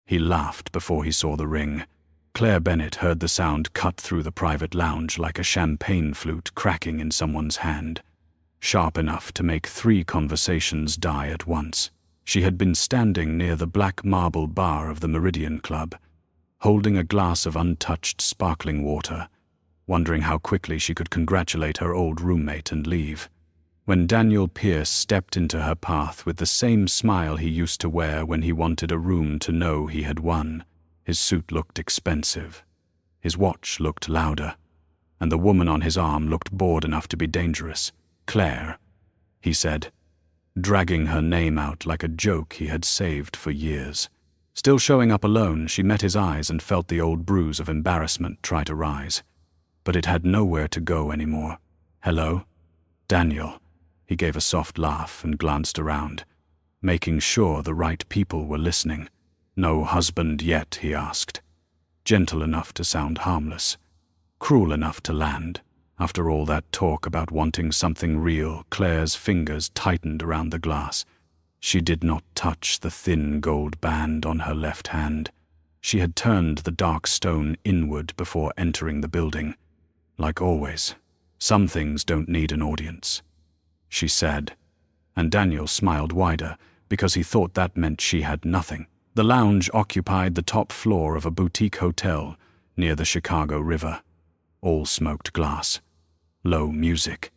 He laughed before he saw the ring. Claire Bennett heard the sound cut through the private lounge like a champagne flute cracking in someone's hand. Sharp enough to make 3 conversations die at once. She had been standing near the black marble bar of the Meridian Club, holding a glass of untouched sparkling water, wondering how quickly she could congratulate her old roommate and leave, when Daniel Pierce stepped into her path with the same smile he used to wear when he wanted a room to know he had won. His suit looked expensive. His watch looked louder. And the woman on his arm looked bored enough to be dangerous. "Claire," he said, dragging her name out like a joke he had saved for years. Still showing up alone, she met his eyes and felt the old bruise of embarrassment try to rise. But it had nowhere to go anymore. "Hello? Daniel." He gave a soft laugh and glanced around, making sure the right people were listening. "No husband yet?" he asked. Gentle enough to sound harmless. Cruel enough to land. After all that talk about wanting something real, Claire's fingers tightened around the glass. She did not touch the thin gold band on her left hand. She had turned the dark stone inward before entering the building. Like always, some things don't need an audience, she said, and Daniel smiled wider because he thought that meant she had nothing. The lounge occupied the top floor of a boutique hotel near the Chicago River. All smoked glass, low music,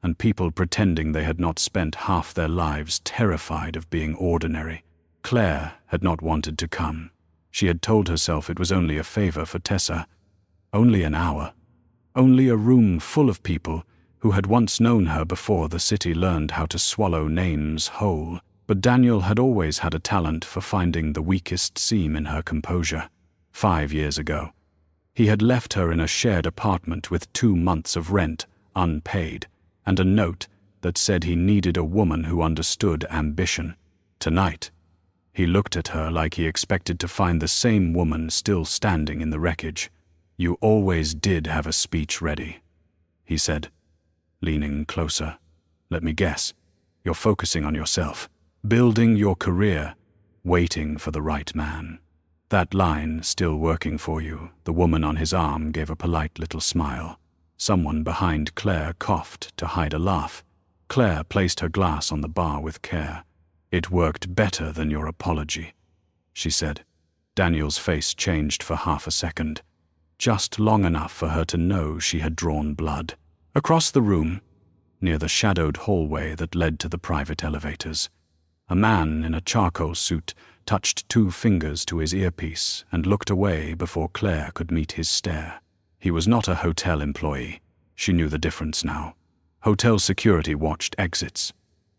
and people pretending they had not spent half their lives terrified of being ordinary. Claire had not wanted to come. She had told herself it was only a favor for Tessa. Only an hour. Only a room full of people who had once known her before the city learned how to swallow names whole. But Daniel had always had a talent for finding the weakest seam in her composure. 5 years ago, he had left her in a shared apartment with 2 months of rent, unpaid, and a note that said he needed a woman who understood ambition. Tonight, he looked at her like he expected to find the same woman still standing in the wreckage. "You always did have a speech ready," he said, leaning closer. "Let me guess, you're focusing on yourself. Building your career, waiting for the right man. That line still working for you." The woman on his arm gave a polite little smile. Someone behind Claire coughed to hide a laugh. Claire placed her glass on the bar with care. "It worked better than your apology," she said. Daniel's face changed for half a second, just long enough for her to know she had drawn blood. Across the room, near the shadowed hallway that led to the private elevators, a man in a charcoal suit touched 2 fingers to his earpiece and looked away before Claire could meet his stare. He was not a hotel employee. She knew the difference now. Hotel security watched exits.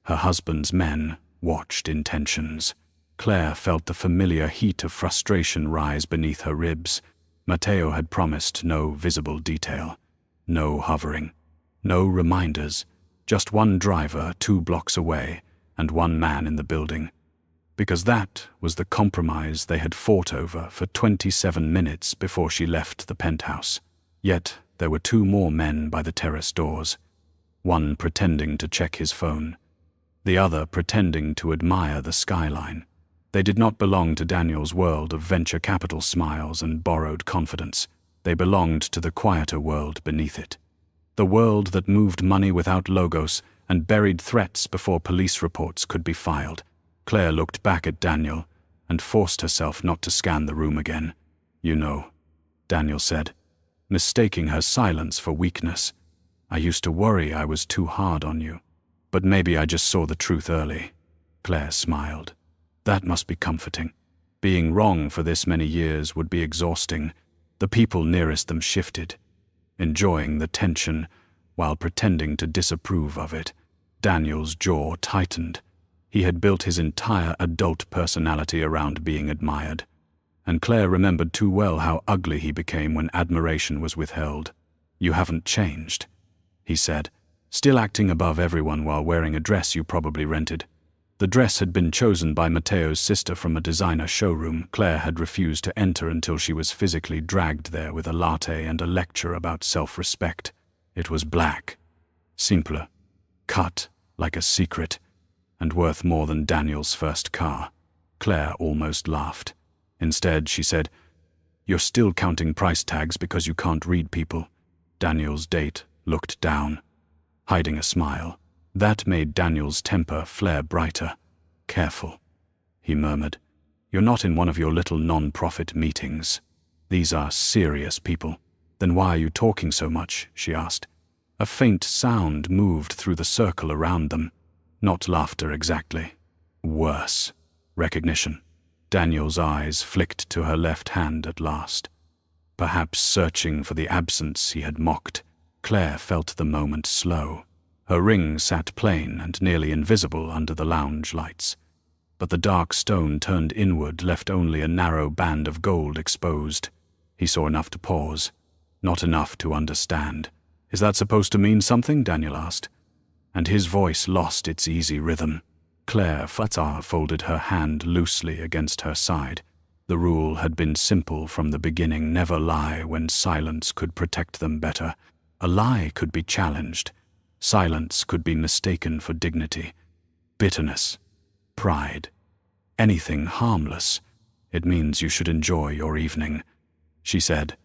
Her husband's men watched intentions. Claire felt the familiar heat of frustration rise beneath her ribs. Matteo had promised no visible detail, no hovering, no reminders, just one driver 2 blocks away, and 1 man in the building, because that was the compromise they had fought over for 27 minutes before she left the penthouse. Yet there were 2 more men by the terrace doors, one pretending to check his phone, the other pretending to admire the skyline. They did not belong to Daniel's world of venture capital smiles and borrowed confidence. They belonged to the quieter world beneath it, the world that moved money without logos and buried threats before police reports could be filed. Claire looked back at Daniel and forced herself not to scan the room again. "You know," Daniel said, mistaking her silence for weakness. "I used to worry I was too hard on you, but maybe I just saw the truth early." Claire smiled. That must be comforting. Being wrong for this many years would be exhausting. The people nearest them shifted, enjoying the tension while pretending to disapprove of it. Daniel's jaw tightened. He had built his entire adult personality around being admired, and Claire remembered too well how ugly he became when admiration was withheld. "You haven't changed," he said, still acting above everyone while wearing a dress you probably rented. The dress had been chosen by Matteo's sister from a designer showroom. Claire had refused to enter until she was physically dragged there with a latte and a lecture about self-respect. It was black, simple, cut like a secret, and worth more than Daniel's first car. Claire almost laughed. Instead, she said, "You're still counting price tags because you can't read people." Daniel's date looked down, hiding a smile. That made Daniel's temper flare brighter. "Careful," he murmured. "You're not in one of your little non-profit meetings. These are serious people." "Then why are you talking so much?" she asked. A faint sound moved through the circle around them. Not laughter exactly. Worse. Recognition. Daniel's eyes flicked to her left hand at last. Perhaps searching for the absence he had mocked, Claire felt the moment slow. Her ring sat plain and nearly invisible under the lounge lights. But the dark stone turned inward left only a narrow band of gold exposed. He saw enough to pause, not enough to understand. "Is that supposed to mean something?" Daniel asked. And his voice lost its easy rhythm. Claire Fatah folded her hand loosely against her side. The rule had been simple from the beginning: never lie when silence could protect them better. A lie could be challenged. Silence could be mistaken for dignity. Bitterness. Pride. Anything harmless. "It means you should enjoy your evening," she said,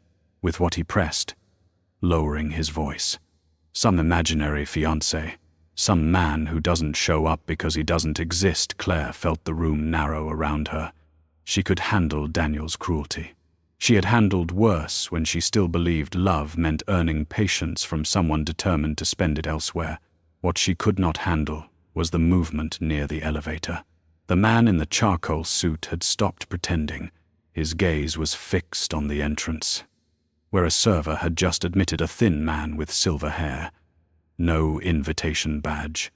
with what he pressed, lowering his voice. "Some imaginary fiancé. Some man who doesn't show up because he doesn't exist." Claire felt the room narrow around her. She could handle Daniel's cruelty. She had handled worse when she still believed love meant earning patience from someone determined to spend it elsewhere. What she could not handle was the movement near the elevator. The man in the charcoal suit had stopped pretending. His gaze was fixed on the entrance, where a server had just admitted a thin man with silver hair. No invitation badge,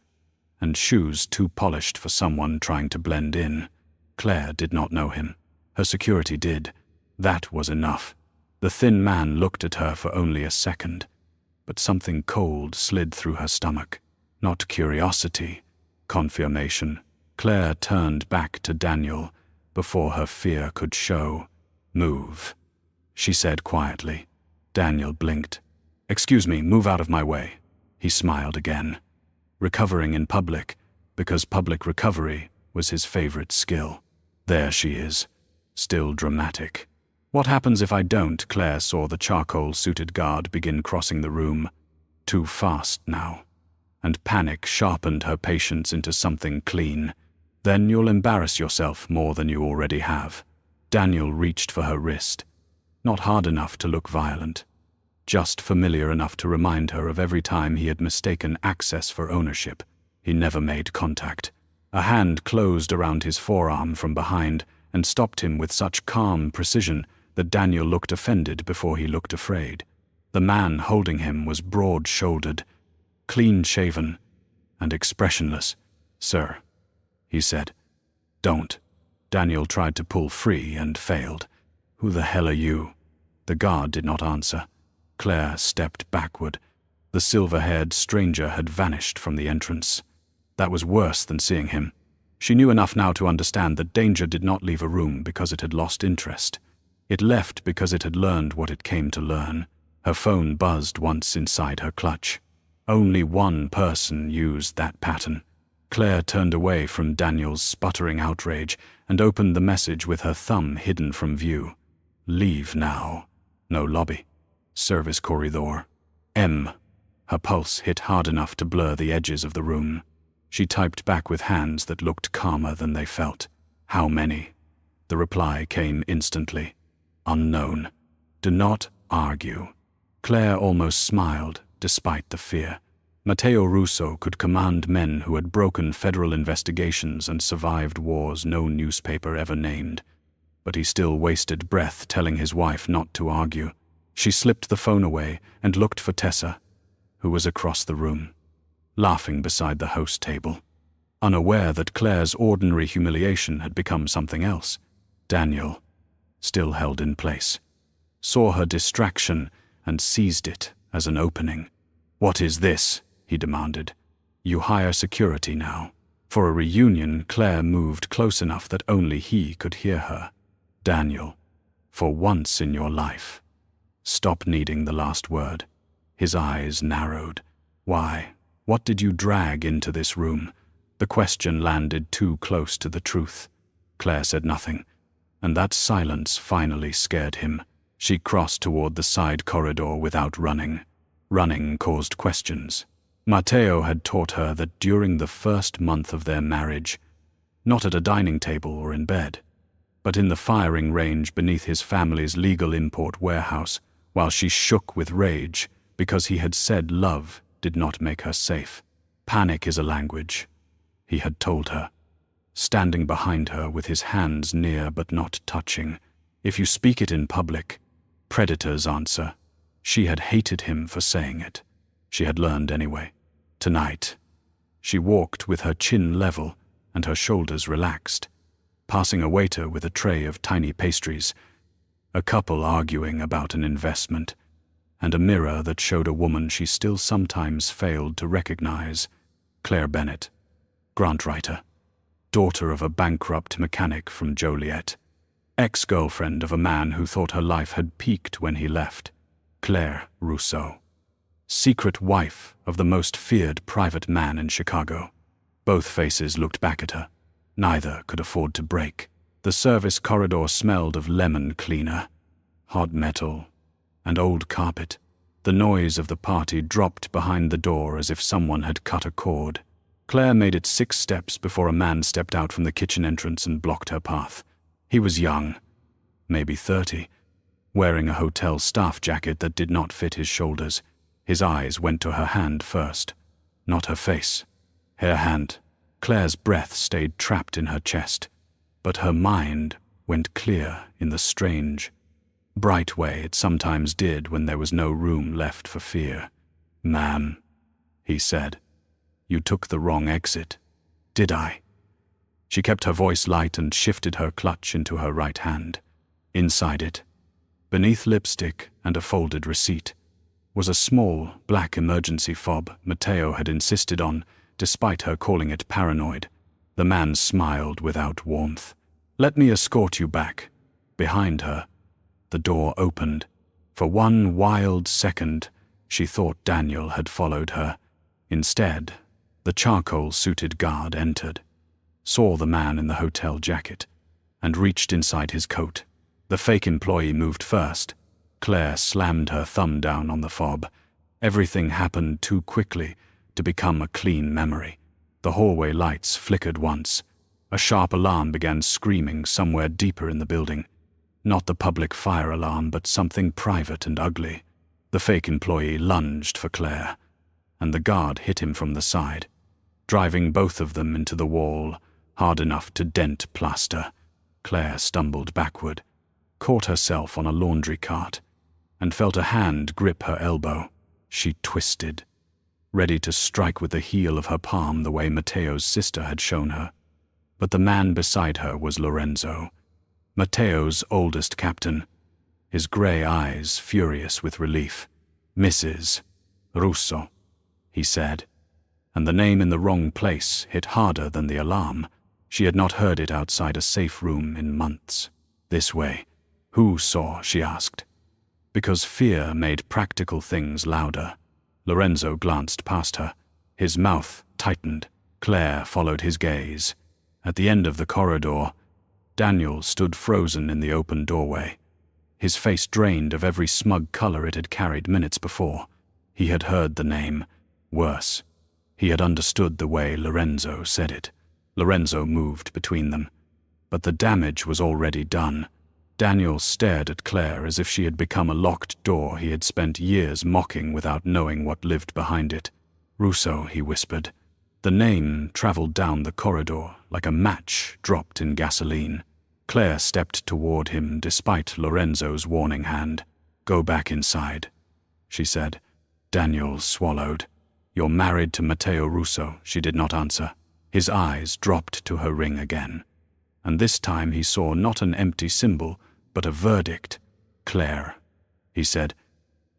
and shoes too polished for someone trying to blend in. Claire did not know him. Her security did. That was enough. The thin man looked at her for only a second, but something cold slid through her stomach. Not curiosity, confirmation. Claire turned back to Daniel before her fear could show. "Move," she said quietly. Daniel blinked. "Excuse me, move out of my way." He smiled again. Recovering in public, because public recovery was his favorite skill. There she is, still dramatic. "What happens if I don't?" Claire saw the charcoal-suited guard begin crossing the room. Too fast now. And panic sharpened her patience into something clean. "Then you'll embarrass yourself more than you already have." Daniel reached for her wrist. Not hard enough to look violent. Just familiar enough to remind her of every time he had mistaken access for ownership. He never made contact. A hand closed around his forearm from behind and stopped him with such calm precision that Daniel looked offended before he looked afraid. The man holding him was broad-shouldered, clean-shaven, and expressionless. "Sir," he said. "Don't." Daniel tried to pull free and failed. "Who the hell are you?" The guard did not answer. Claire stepped backward. The silver-haired stranger had vanished from the entrance. That was worse than seeing him. She knew enough now to understand that danger did not leave a room because it had lost interest. It left because it had learned what it came to learn. Her phone buzzed once inside her clutch. Only one person used that pattern. Claire turned away from Daniel's sputtering outrage and opened the message with her thumb hidden from view. "Leave now. No lobby. Service corridor. M." Her pulse hit hard enough to blur the edges of the room. She typed back with hands that looked calmer than they felt. "How many?" The reply came instantly. "Unknown. Do not argue." Claire almost smiled, despite the fear. Matteo Russo could command men who had broken federal investigations and survived wars no newspaper ever named. But he still wasted breath telling his wife not to argue. She slipped the phone away and looked for Tessa, who was across the room, laughing beside the host table. Unaware that Claire's ordinary humiliation had become something else, Daniel, still held in place, saw her distraction and seized it as an opening. "What is this?" he demanded. "You hire security now." For a reunion, Claire moved close enough that only he could hear her. "Daniel, for once in your life." Stop needing the last word. His eyes narrowed. "Why? What did you drag into this room?" The question landed too close to the truth. Claire said nothing. And that silence finally scared him. She crossed toward the side corridor without running. Running caused questions. Matteo had taught her that during the first month of their marriage, not at a dining table or in bed, but in the firing range beneath his family's legal import warehouse, while she shook with rage because he had said love did not make her safe. Panic is a language, he had told her, standing behind her with his hands near but not touching. If you speak it in public, predators answer. She had hated him for saying it. She had learned anyway. Tonight, she walked with her chin level and her shoulders relaxed, passing a waiter with a tray of tiny pastries, a couple arguing about an investment, and a mirror that showed a woman she still sometimes failed to recognize, Claire Bennett, grantwriter, daughter of a bankrupt mechanic from Joliet, ex-girlfriend of a man who thought her life had peaked when he left, Claire Rousseau, secret wife of the most feared private man in Chicago. Both faces looked back at her. Neither could afford to break. The service corridor smelled of lemon cleaner, hot metal, and old carpet. The noise of the party dropped behind the door as if someone had cut a cord. Claire made it 6 steps before a man stepped out from the kitchen entrance and blocked her path. He was young, maybe 30, wearing a hotel staff jacket that did not fit his shoulders. His eyes went to her hand first, not her face. Her hand. Claire's breath stayed trapped in her chest, but her mind went clear in the strange, bright way it sometimes did when there was no room left for fear. "Ma'am," he said, "you took the wrong exit." "Did I?" She kept her voice light and shifted her clutch into her right hand. Inside it, beneath lipstick and a folded receipt, was a small, black emergency fob Matteo had insisted on, despite her calling it paranoid. The man smiled without warmth. "Let me escort you back." Behind her, the door opened. For one wild second, she thought Daniel had followed her. Instead, the charcoal-suited guard entered, saw the man in the hotel jacket, and reached inside his coat. The fake employee moved first. Claire slammed her thumb down on the fob. Everything happened too quickly to become a clean memory. The hallway lights flickered once. A sharp alarm began screaming somewhere deeper in the building. Not the public fire alarm, but something private and ugly. The fake employee lunged for Claire, and the guard hit him from the side, driving both of them into the wall, hard enough to dent plaster. Claire stumbled backward, caught herself on a laundry cart, and felt a hand grip her elbow. She twisted, ready to strike with the heel of her palm the way Matteo's sister had shown her. But the man beside her was Lorenzo, Matteo's oldest captain, his gray eyes furious with relief. "Mrs. Russo," he said, and the name in the wrong place hit harder than the alarm. She had not heard it outside a safe room in months. "This way." "Who saw?" she asked. Because fear made practical things louder. Lorenzo glanced past her. His mouth tightened. Claire followed his gaze. At the end of the corridor, Daniel stood frozen in the open doorway, his face drained of every smug color it had carried minutes before. He had heard the name. Worse, he had understood the way Lorenzo said it. Lorenzo moved between them, but the damage was already done. Daniel stared at Claire as if she had become a locked door he had spent years mocking without knowing what lived behind it. "Russo," he whispered. The name traveled down the corridor like a match dropped in gasoline. Claire stepped toward him despite Lorenzo's warning hand. "Go back inside," she said. Daniel swallowed. "You're married to Matteo Russo," she did not answer. His eyes dropped to her ring again, and this time he saw not an empty symbol, but a verdict. "Claire," he said,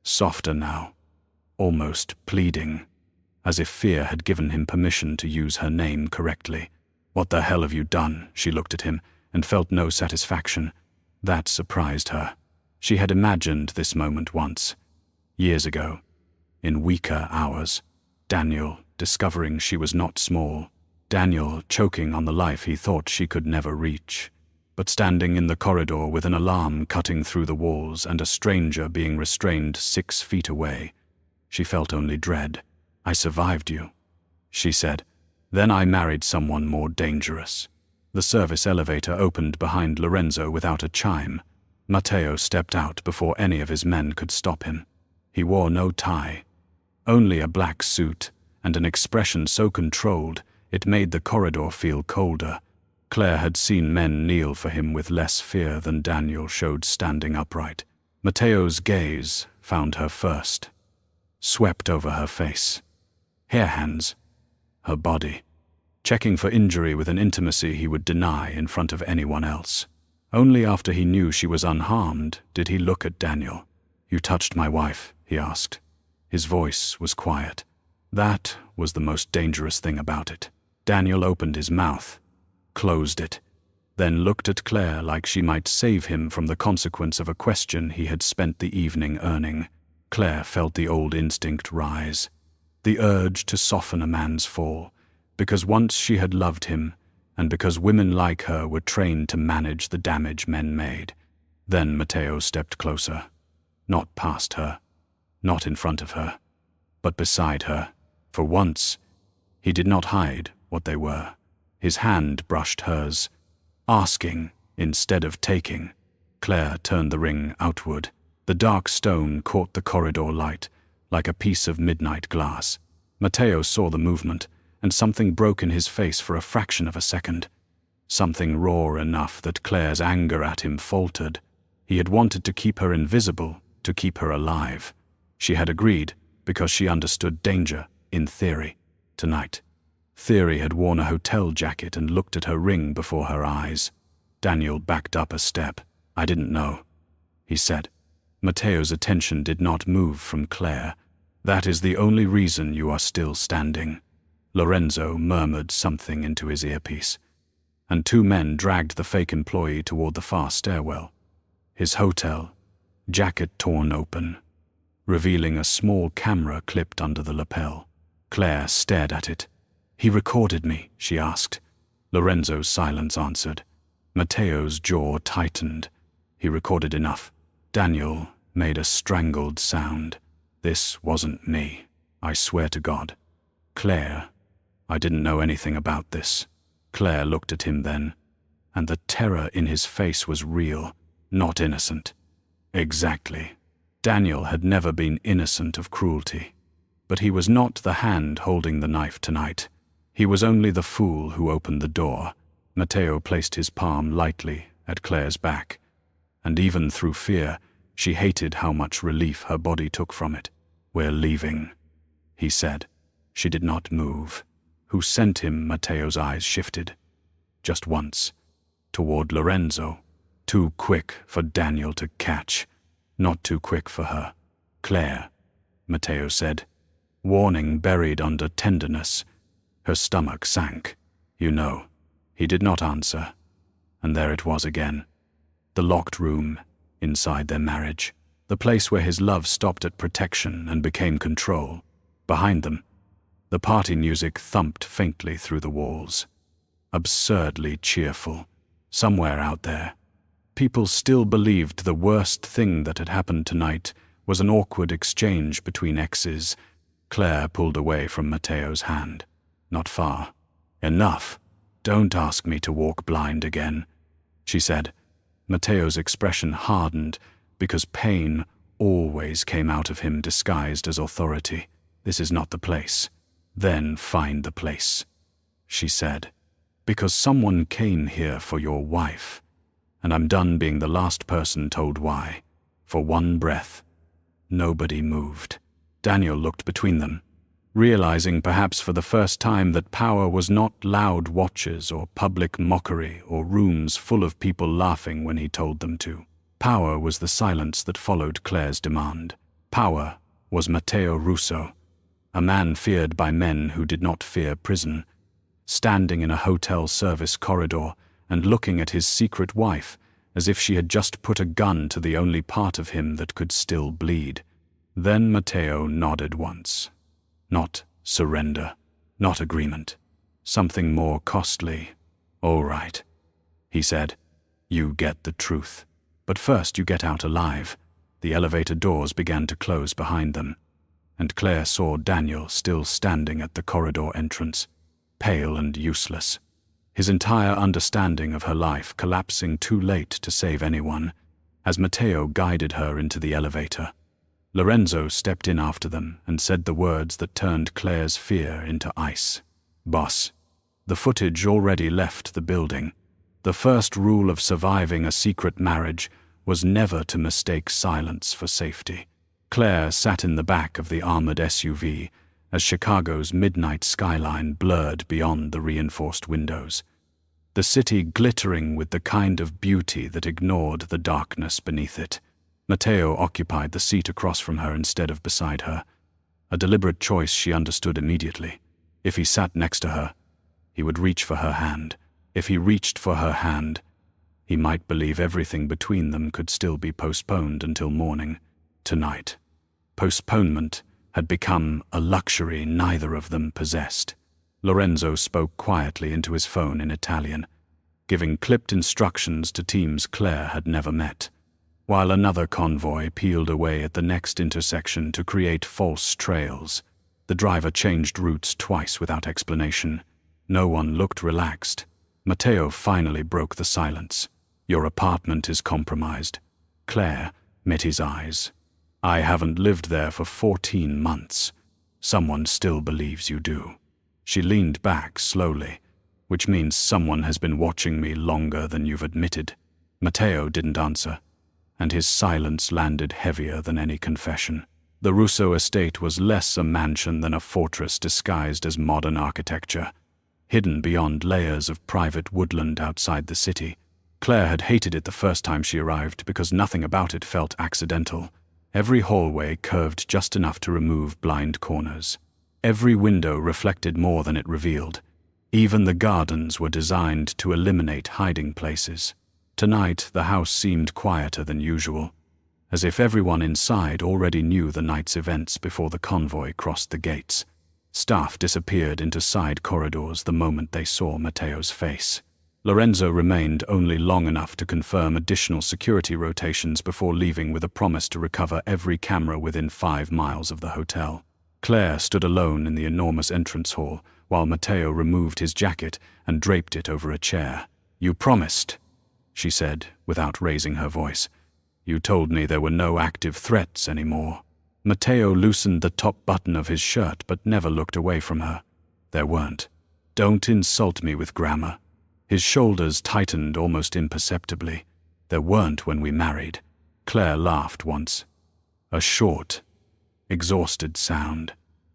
softer now, almost pleading, as if fear had given him permission to use her name correctly. "What the hell have you done?" She looked at him and felt no satisfaction. That surprised her. She had imagined this moment once, years ago, in weaker hours. Daniel discovering she was not small. Daniel choking on the life he thought she could never reach. but standing in the corridor with an alarm cutting through the walls and a stranger being restrained 6 feet away, she felt only dread. "I survived you," she said. "Then I married someone more dangerous." The service elevator opened behind Lorenzo without a chime. Matteo stepped out before any of his men could stop him. He wore no tie, only a black suit, and an expression so controlled it made the corridor feel colder. Claire had seen men kneel for him with less fear than Daniel showed standing upright. Matteo's gaze found her first, swept over her face, hair hands, her body, checking for injury with an intimacy he would deny in front of anyone else. Only after he knew she was unharmed did he look at Daniel. "You touched my wife," he asked. His voice was quiet. That was the most dangerous thing about it. Daniel opened his mouth, closed it, then looked at Claire like she might save him from the consequence of a question he had spent the evening earning. Claire felt the old instinct rise, the urge to soften a man's fall, because once she had loved him, and because women like her were trained to manage the damage men made. Then Matteo stepped closer, not past her, not in front of her, but beside her. For once, he did not hide what they were. His hand brushed hers, asking instead of taking. Claire turned the ring outward. The dark stone caught the corridor light like a piece of midnight glass. Matteo saw the movement, and something broke in his face for a fraction of a second. Something raw enough that Claire's anger at him faltered. He had wanted to keep her invisible, to keep her alive. She had agreed because she understood danger, in theory. Tonight, Theory had worn a hotel jacket and looked at her ring before her eyes. Daniel backed up a step. "I didn't know," he said. Matteo's attention did not move from Claire. "That is the only reason you are still standing." Lorenzo murmured something into his earpiece, and 2 men dragged the fake employee toward the far stairwell. His hotel jacket torn open, revealing a small camera clipped under the lapel. Claire stared at it. "He recorded me," she asked. Lorenzo's silence answered. Matteo's jaw tightened. "He recorded enough." Daniel made a strangled sound. "This wasn't me. I swear to God." "Claire, I didn't know anything about this." Claire looked at him then, and the terror in his face was real, not innocent. Exactly. Daniel had never been innocent of cruelty. But he was not the hand holding the knife tonight. He was only the fool who opened the door. Matteo placed his palm lightly at Claire's back, and even through fear, she hated how much relief her body took from it. "We're leaving," he said. She did not move. "Who sent him?" Matteo's eyes shifted. Just once, toward Lorenzo. Too quick for Daniel to catch, not too quick for her. "Claire," Matteo said, warning buried under tenderness. Her stomach sank. "You know." He did not answer, and there it was again. The locked room inside their marriage. The place where his love stopped at protection and became control. Behind them, the party music thumped faintly through the walls. Absurdly cheerful. Somewhere out there, people still believed the worst thing that had happened tonight was an awkward exchange between exes. Claire pulled away from Matteo's hand. "Not far. Enough. Don't ask me to walk blind again," she said. Matteo's expression hardened because pain always came out of him disguised as authority. "This is not the place." "Then find the place," she said. "Because someone came here for your wife, and I'm done being the last person told why." For one breath, nobody moved. Daniel looked between them, realizing perhaps for the first time that power was not loud watches or public mockery or rooms full of people laughing when he told them to. Power was the silence that followed Claire's demand. Power was Matteo Russo, a man feared by men who did not fear prison, standing in a hotel service corridor and looking at his secret wife as if she had just put a gun to the only part of him that could still bleed. Then Matteo nodded once. Not surrender, not agreement. Something more costly. "All right," he said. You get the truth. But first you get out alive. The elevator doors began to close behind them, and Claire saw Daniel still standing at the corridor entrance, pale and useless, his entire understanding of her life collapsing too late to save anyone, as Matteo guided her into the elevator. Lorenzo stepped in after them and said the words that turned Claire's fear into ice. "Boss." The footage already left the building. The first rule of surviving a secret marriage was never to mistake silence for safety. Claire sat in the back of the armored SUV as Chicago's midnight skyline blurred beyond the reinforced windows, the city glittering with the kind of beauty that ignored the darkness beneath it. Matteo occupied the seat across from her instead of beside her, a deliberate choice she understood immediately. If he sat next to her, he would reach for her hand. If he reached for her hand, he might believe everything between them could still be postponed until morning. Tonight, postponement had become a luxury neither of them possessed. Lorenzo spoke quietly into his phone in Italian, giving clipped instructions to teams Claire had never met, while another convoy peeled away at the next intersection to create false trails. The driver changed routes twice without explanation. No one looked relaxed. Matteo finally broke the silence. "Your apartment is compromised." Claire met his eyes. "I haven't lived there for 14 months. Someone still believes you do." She leaned back slowly, "Which means someone has been watching me longer than you've admitted." Matteo didn't answer, and his silence landed heavier than any confession. The Russo estate was less a mansion than a fortress disguised as modern architecture, hidden beyond layers of private woodland outside the city. Claire had hated it the first time she arrived because nothing about it felt accidental. Every hallway curved just enough to remove blind corners. Every window reflected more than it revealed. Even the gardens were designed to eliminate hiding places. Tonight, the house seemed quieter than usual, as if everyone inside already knew the night's events before the convoy crossed the gates. Staff disappeared into side corridors the moment they saw Matteo's face. Lorenzo remained only long enough to confirm additional security rotations before leaving with a promise to recover every camera within 5 miles of the hotel. Claire stood alone in the enormous entrance hall, while Matteo removed his jacket and draped it over a chair. "You promised," she said, without raising her voice. "You told me there were no active threats anymore." Matteo loosened the top button of his shirt but never looked away from her. "There weren't. Don't insult me with grammar." His shoulders tightened almost imperceptibly. "There weren't when we married." Claire laughed once. A short, exhausted sound.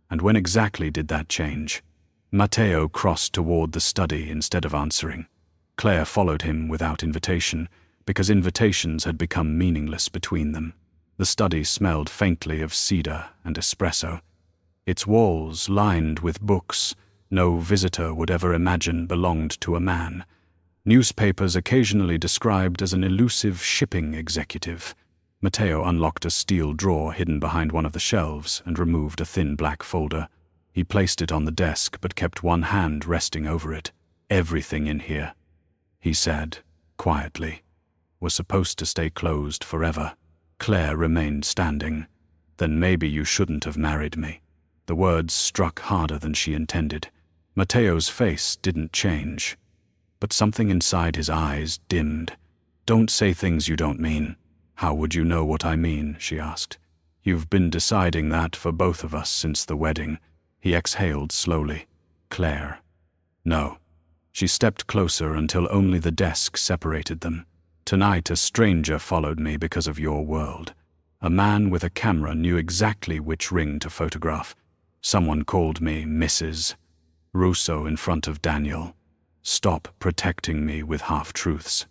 And when exactly did that change? Matteo crossed toward the study instead of answering. Claire followed him without invitation, because invitations had become meaningless between them. The study smelled faintly of cedar and espresso. Its walls lined with books no visitor would ever imagine belonged to a man. Newspapers occasionally described as an elusive shipping executive. Matteo unlocked a steel drawer hidden behind one of the shelves and removed a thin black folder. He placed it on the desk but kept one hand resting over it. "Everything in here," he said, quietly, "was supposed to stay closed forever." Claire remained standing. "Then maybe you shouldn't have married me." The words struck harder than she intended. Matteo's face didn't change, but something inside his eyes dimmed. "Don't say things you don't mean." "How would you know what I mean?" she asked. "You've been deciding that for both of us since the wedding." He exhaled slowly. "Claire." "No." She stepped closer until only the desk separated them. "Tonight a stranger followed me because of your world. A man with a camera knew exactly which ring to photograph. Someone called me Mrs. Russo in front of Daniel. Stop protecting me with half-truths."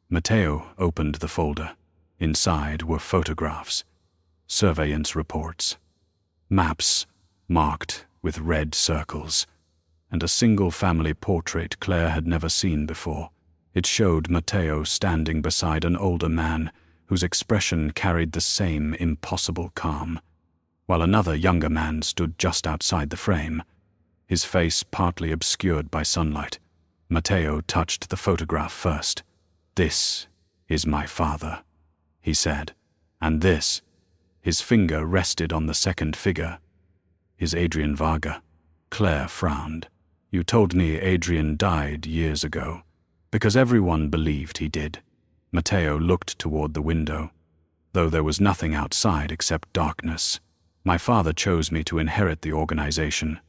Matteo opened the folder. Inside were photographs, surveillance reports, maps marked with red circles, and a single family portrait Claire had never seen before. It showed Matteo standing beside an older man whose expression carried the same impossible calm, while another younger man stood just outside the frame, his face partly obscured by sunlight. Matteo touched the photograph first. "This is my father," he said. "And this," his finger rested on the second figure, "is Adrian Varga." Claire frowned. "You told me Adrian died years ago, because everyone believed he did." Matteo looked toward the window, though there was nothing outside except darkness. "My father chose me to inherit the organization.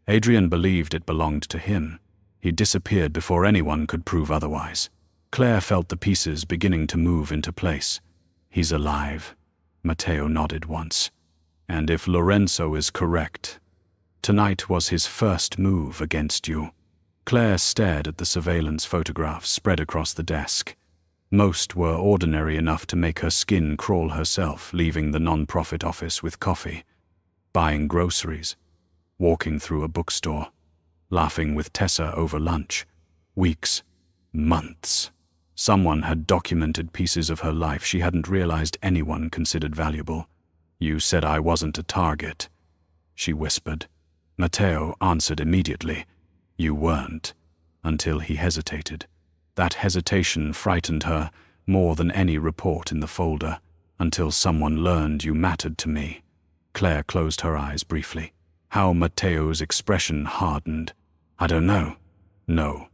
Adrian believed it belonged to him. He disappeared before anyone could prove otherwise." Claire felt the pieces beginning to move into place. "He's alive." Matteo nodded once. "And if Lorenzo is correct, tonight was his first move against you." Claire stared at the surveillance photographs spread across the desk. Most were ordinary enough to make her skin crawl herself, leaving the non-profit office with coffee, buying groceries, walking through a bookstore, laughing with Tessa over lunch. Weeks, months. Someone had documented pieces of her life she hadn't realized anyone considered valuable. "You said I wasn't a target," she whispered. Matteo answered immediately, "You weren't," until he hesitated. That hesitation frightened her more than any report in the folder, "until someone learned you mattered to me." Claire closed her eyes briefly. How Matteo's expression hardened. "I don't know." "No."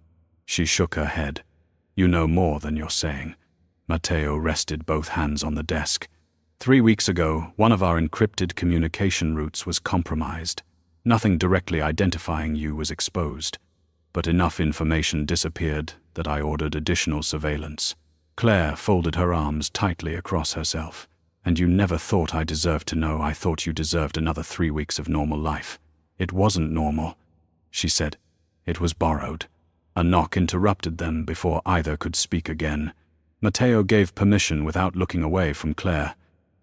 She shook her head. "You know more than you're saying." Matteo rested both hands on the desk. 3 weeks ago, one of our encrypted communication routes was compromised. Nothing directly identifying you was exposed, but enough information disappeared that I ordered additional surveillance. Claire folded her arms tightly across herself. "And you never thought I deserved to know. I thought you deserved another 3 weeks of normal life." "It wasn't normal," she said. "It was borrowed." A knock interrupted them before either could speak again. Matteo gave permission without looking away from Claire.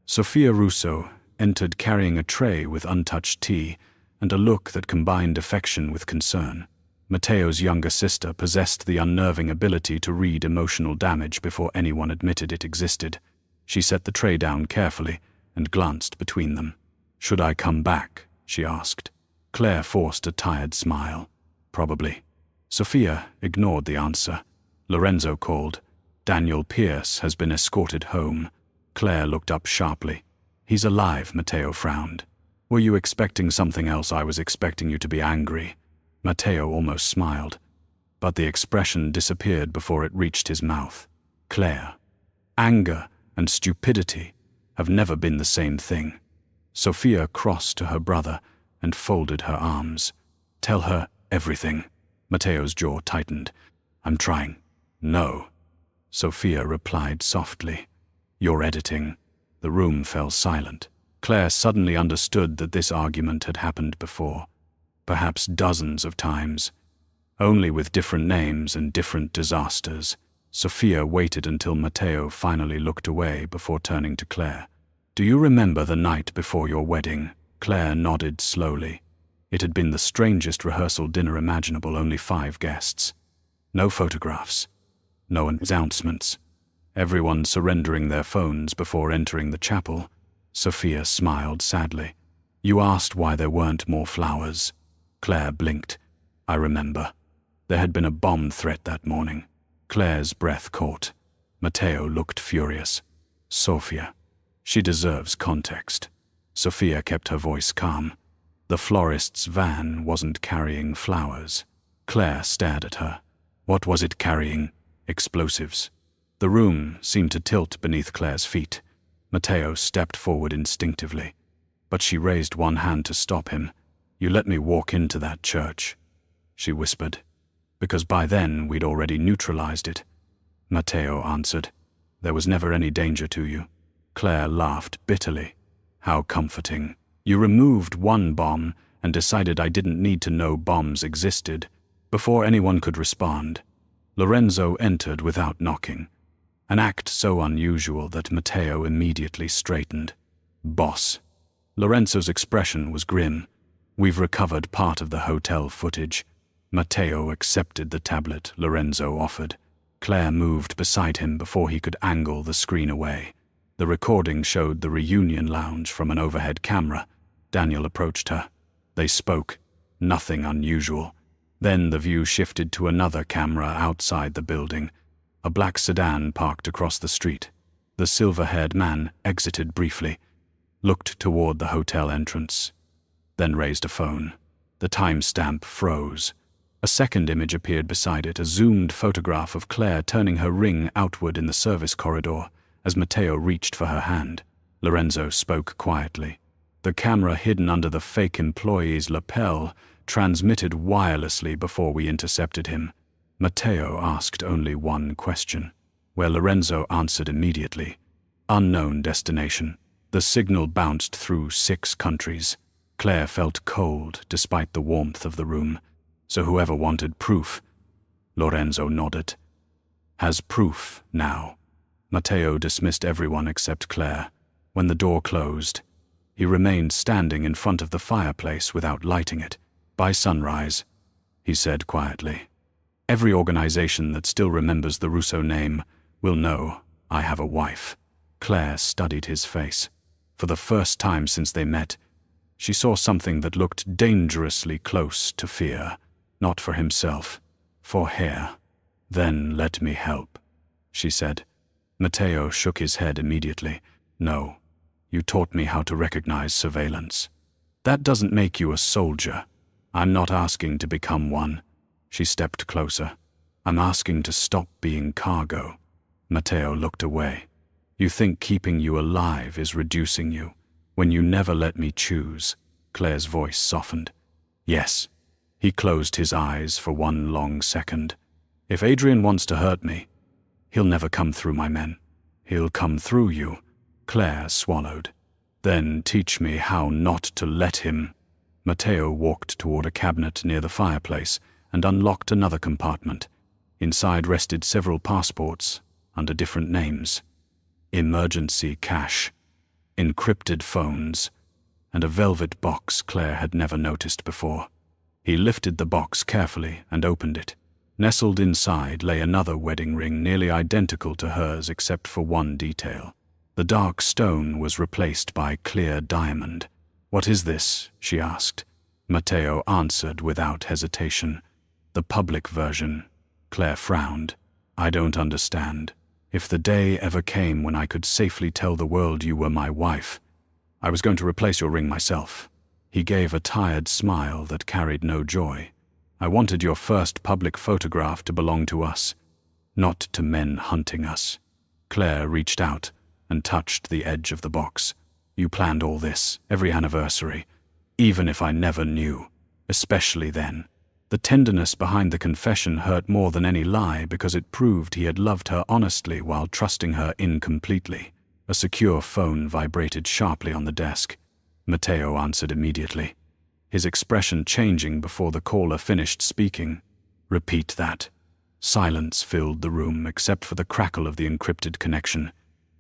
Sophia Russo entered carrying a tray with untouched tea and a look that combined affection with concern. Matteo's younger sister possessed the unnerving ability to read emotional damage before anyone admitted it existed. She set the tray down carefully and glanced between them. "Should I come back?" she asked. Claire forced a tired smile. "Probably." Sophia ignored the answer. Lorenzo called. "Daniel Pierce has been escorted home." Claire looked up sharply. "He's alive," Matteo frowned. "Were you expecting something else? I was expecting you to be angry." Matteo almost smiled, but the expression disappeared before it reached his mouth. "Claire, anger and stupidity have never been the same thing." Sophia crossed to her brother and folded her arms. "Tell her everything." Matteo's jaw tightened. "I'm trying." "No." Sophia replied softly. "You're editing." The room fell silent. Claire suddenly understood that this argument had happened before, perhaps dozens of times, only with different names and different disasters. Sophia waited until Matteo finally looked away before turning to Claire. "Do you remember the night before your wedding?" Claire nodded slowly. It had been the strangest rehearsal dinner imaginable, only 5 guests. No photographs. No announcements. Everyone surrendering their phones before entering the chapel. Sophia smiled sadly. "You asked why there weren't more flowers." Claire blinked. "I remember. There had been a bomb threat that morning." Claire's breath caught. Matteo looked furious. "Sophia, she deserves context." Sophia kept her voice calm. "The florist's van wasn't carrying flowers." Claire stared at her. "What was it carrying?" "Explosives." The room seemed to tilt beneath Claire's feet. Matteo stepped forward instinctively, but she raised one hand to stop him. "You let me walk into that church," she whispered, "because by then we'd already neutralized it." Matteo answered, "There was never any danger to you." Claire laughed bitterly. "How comforting. You removed one bomb and decided I didn't need to know bombs existed before anyone could respond." Lorenzo entered without knocking, an act so unusual that Matteo immediately straightened. "Boss." Lorenzo's expression was grim. "We've recovered part of the hotel footage." Matteo accepted the tablet Lorenzo offered. Claire moved beside him before he could angle the screen away. The recording showed the reunion lounge from an overhead camera. Daniel approached her. They spoke. Nothing unusual. Then the view shifted to another camera outside the building. A black sedan parked across the street. The silver-haired man exited briefly, looked toward the hotel entrance, then raised a phone. The timestamp froze. A second image appeared beside it, a zoomed photograph of Claire turning her ring outward in the service corridor as Matteo reached for her hand. Lorenzo spoke quietly. The camera hidden under the fake employee's lapel transmitted wirelessly before we intercepted him. Matteo asked only one question, where Lorenzo answered immediately. Unknown destination. The signal bounced through 6 countries. Claire felt cold despite the warmth of the room. So whoever wanted proof, Lorenzo nodded. Has proof now. Matteo dismissed everyone except Claire. When the door closed, he remained standing in front of the fireplace without lighting it. By sunrise, he said quietly, every organization that still remembers the Russo name will know I have a wife. Claire studied his face. For the first time since they met, she saw something that looked dangerously close to fear. Not for himself, for her. Then let me help, she said. Matteo shook his head immediately. No, you taught me how to recognize surveillance. That doesn't make you a soldier. I'm not asking to become one. She stepped closer. I'm asking to stop being cargo. Matteo looked away. You think keeping you alive is reducing you, when you never let me choose. Claire's voice softened. Yes. He closed his eyes for one long second. If Adrian wants to hurt me, he'll never come through my men. He'll come through you. Claire swallowed. Then teach me how not to let him. Matteo walked toward a cabinet near the fireplace and unlocked another compartment. Inside rested several passports under different names. Emergency cash, encrypted phones, and a velvet box Claire had never noticed before. He lifted the box carefully and opened it. Nestled inside lay another wedding ring nearly identical to hers except for one detail. The dark stone was replaced by clear diamond. What is this? She asked. Matteo answered without hesitation. The public version. Claire frowned. I don't understand. If the day ever came when I could safely tell the world you were my wife, I was going to replace your ring myself. He gave a tired smile that carried no joy. I wanted your first public photograph to belong to us, not to men hunting us. Claire reached out and touched the edge of the box. You planned all this, every anniversary, even if I never knew, especially then. The tenderness behind the confession hurt more than any lie because it proved he had loved her honestly while trusting her incompletely. A secure phone vibrated sharply on the desk. Matteo answered immediately, his expression changing before the caller finished speaking. Repeat that. Silence filled the room except for the crackle of the encrypted connection.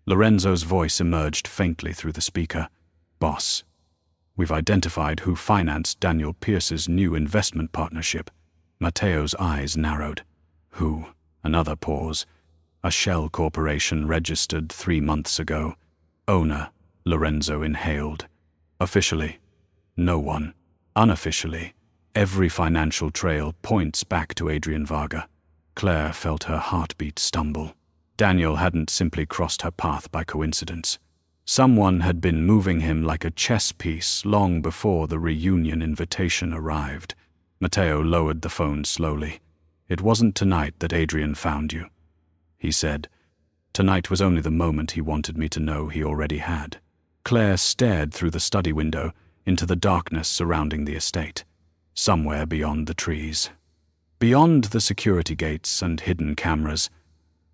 Lorenzo's voice emerged faintly through the speaker. Boss, we've identified who financed Daniel Pierce's new investment partnership. Matteo's eyes narrowed. Who? Another pause. A shell corporation registered 3 months ago. Owner, Lorenzo inhaled. Officially, no one. Unofficially, every financial trail points back to Adrian Varga. Claire felt her heartbeat stumble. Daniel hadn't simply crossed her path by coincidence. Someone had been moving him like a chess piece long before the reunion invitation arrived. Matteo lowered the phone slowly. It wasn't tonight that Adrian found you, he said. Tonight was only the moment he wanted me to know he already had. Claire stared through the study window into the darkness surrounding the estate, somewhere beyond the trees. Beyond the security gates and hidden cameras,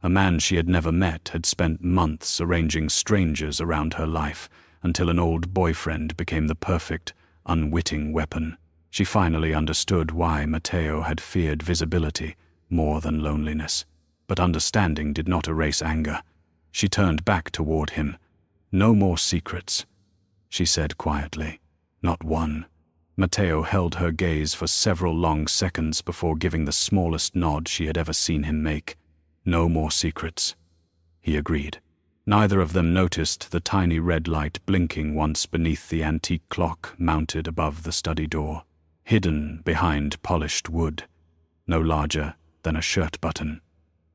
a man she had never met had spent months arranging strangers around her life until an old boyfriend became the perfect, unwitting weapon. She finally understood why Matteo had feared visibility more than loneliness. But understanding did not erase anger. She turned back toward him. No more secrets, she said quietly. Not one. Matteo held her gaze for several long seconds before giving the smallest nod she had ever seen him make. No more secrets, he agreed. Neither of them noticed the tiny red light blinking once beneath the antique clock mounted above the study door, hidden behind polished wood, no larger than a shirt button.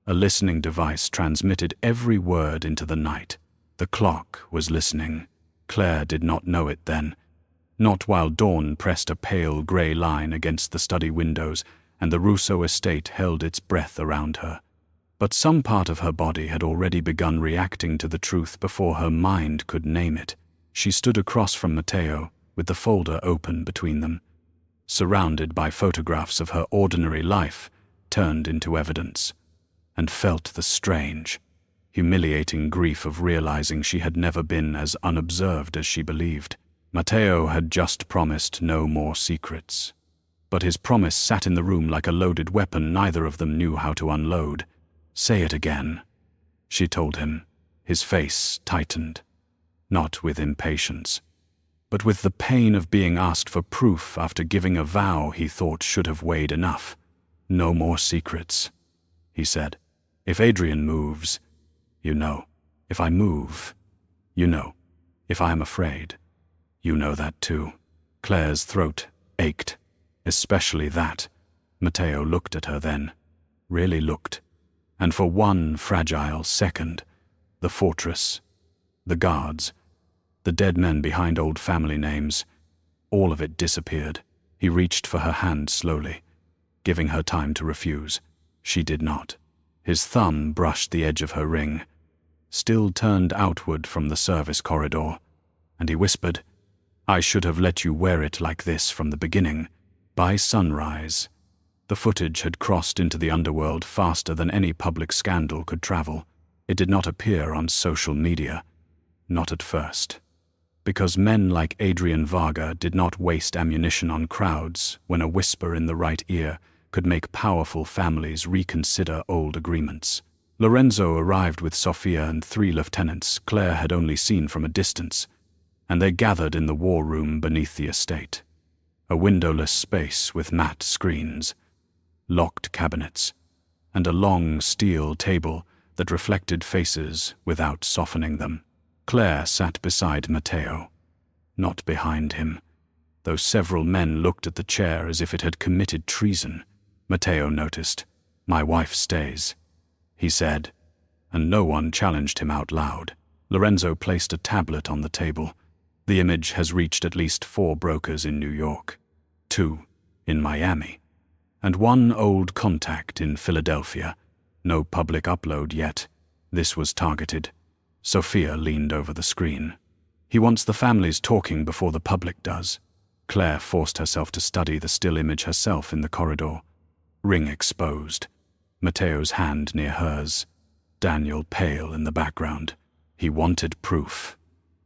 A listening device transmitted every word into the night. The clock was listening. Claire did not know it then. Not while dawn pressed a pale grey line against the study windows and the Rousseau estate held its breath around her. But some part of her body had already begun reacting to the truth before her mind could name it. She stood across from Matteo, with the folder open between them. Surrounded by photographs of her ordinary life, turned into evidence, and felt the strange, humiliating grief of realizing she had never been as unobserved as she believed. Matteo had just promised no more secrets. But his promise sat in the room like a loaded weapon neither of them knew how to unload. "Say it again," she told him. His face tightened, not with impatience, but with the pain of being asked for proof after giving a vow he thought should have weighed enough. "No more secrets," he said. "If Adrian moves, you know. If I move, you know. If I am afraid, you know that too." Claire's throat ached. "Especially that." Matteo looked at her then. Really looked. And for one fragile second, the fortress, the guards, the dead men behind old family names, all of it disappeared. He reached for her hand slowly, giving her time to refuse. She did not. His thumb brushed the edge of her ring, still turned outward from the service corridor, and he whispered, "I should have let you wear it like this from the beginning." By sunrise, the footage had crossed into the underworld faster than any public scandal could travel. It did not appear on social media. Not at first. Because men like Adrian Varga did not waste ammunition on crowds when a whisper in the right ear could make powerful families reconsider old agreements. Lorenzo arrived with Sofia and 3 lieutenants Claire had only seen from a distance, and they gathered in the war room beneath the estate. A windowless space with matte screens, locked cabinets, and a long steel table that reflected faces without softening them. Claire sat beside Matteo, not behind him, though several men looked at the chair as if it had committed treason. Matteo noticed. "My wife stays," he said, and no one challenged him out loud. Lorenzo placed a tablet on the table. "The image has reached at least 4 brokers in New York, 2 in Miami, and 1 old contact in Philadelphia. No public upload yet. This was targeted." Sofia leaned over the screen. "He wants the families talking before the public does." Claire forced herself to study the still image herself in the corridor. Ring exposed. Matteo's hand near hers. Daniel pale in the background. "He wanted proof,"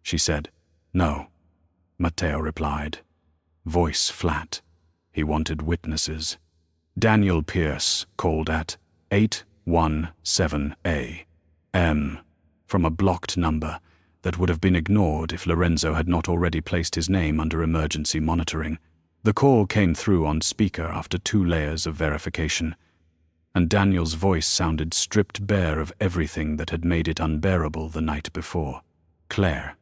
she said. "No," Matteo replied, voice flat. "He wanted witnesses." Daniel Pierce called at 817 a.m. from a blocked number that would have been ignored if Lorenzo had not already placed his name under emergency monitoring. The call came through on speaker after 2 layers of verification, and Daniel's voice sounded stripped bare of everything that had made it unbearable the night before. "Claire,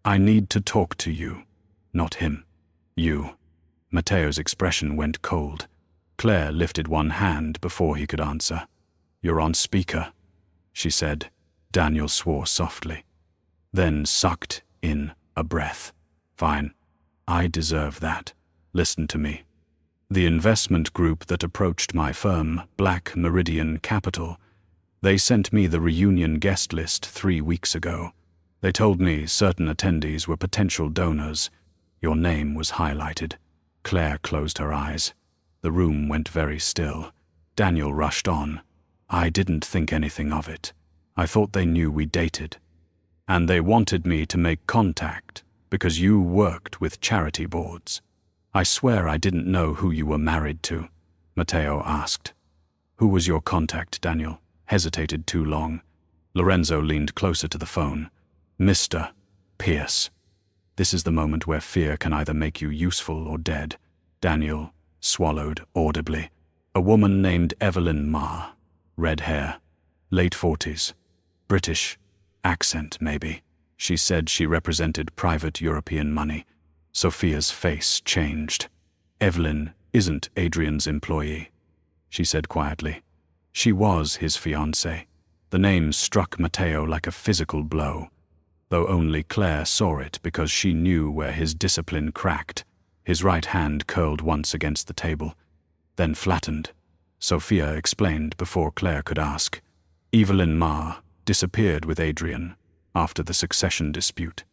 I need to talk to you, not him. You." Matteo's expression went cold. Claire lifted one hand before he could answer. "You're on speaker," she said. Daniel swore softly, then sucked in a breath. "Fine. I deserve that. Listen to me. The investment group that approached my firm, Black Meridian Capital, they sent me the reunion guest list 3 weeks ago. They told me certain attendees were potential donors. Your name was highlighted." Claire closed her eyes. The room went very still. Daniel rushed on. "I didn't think anything of it. I thought they knew we dated. And they wanted me to make contact because you worked with charity boards. I swear I didn't know who you were married to," Matteo asked. "Who was your contact?" Daniel hesitated too long. Lorenzo leaned closer to the phone. "Mr. Pierce. This is the moment where fear can either make you useful or dead." Daniel swallowed audibly. "A woman named Evelyn Ma. Red hair. Late 40s. British. Accent, maybe. She said she represented private European money." Sofia's face changed. "Evelyn isn't Adrian's employee," she said quietly. She was his fiancée. The name struck Matteo like a physical blow, though only Claire saw it because she knew where his discipline cracked. His right hand curled once against the table, then flattened. Sophia explained before Claire could ask. Evelyn Ma disappeared with Adrian after the succession dispute.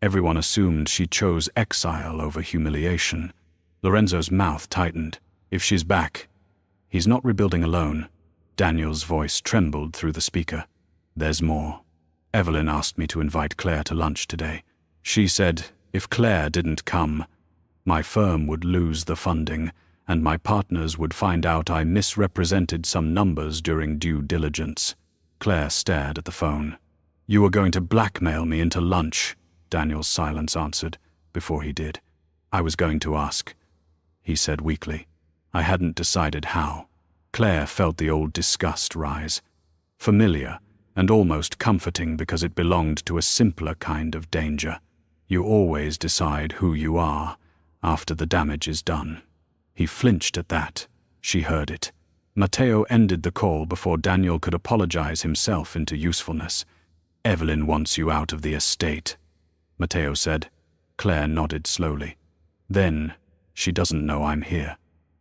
Everyone assumed she chose exile over humiliation. Lorenzo's mouth tightened. If she's back, he's not rebuilding alone. Daniel's voice trembled through the speaker. There's more. Evelyn asked me to invite Claire to lunch today. She said if Claire didn't come, my firm would lose the funding, and my partners would find out I misrepresented some numbers during due diligence. Claire stared at the phone. You were going to blackmail me into lunch, Daniel's silence answered, before he did. I was going to ask, he said weakly. I hadn't decided how. Claire felt the old disgust rise. Familiar and almost comforting because it belonged to a simpler kind of danger. You always decide who you are after the damage is done. He flinched at that. She heard it. Matteo ended the call before Daniel could apologize himself into usefulness. Evelyn wants you out of the estate, Matteo said. Claire nodded slowly. Then, she doesn't know I'm here.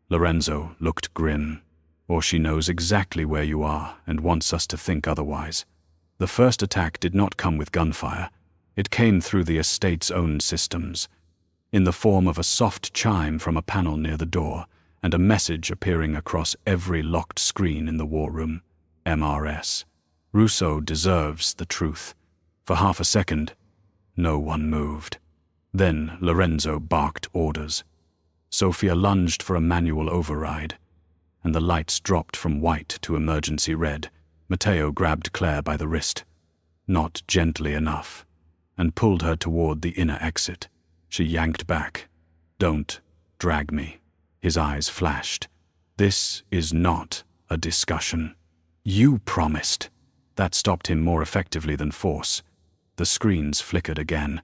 Lorenzo looked grim. Or she knows exactly where you are and wants us to think otherwise. The first attack did not come with gunfire. It came through the estate's own systems, in the form of a soft chime from a panel near the door and a message appearing across every locked screen in the war room. MRS. Russo deserves the truth. For half a second, no one moved. Then Lorenzo barked orders. Sophia lunged for a manual override, and the lights dropped from white to emergency red. Matteo grabbed Claire by the wrist, not gently enough, and pulled her toward the inner exit. She yanked back. Don't drag me. His eyes flashed. This is not a discussion. You promised. That stopped him more effectively than force. The screens flickered again,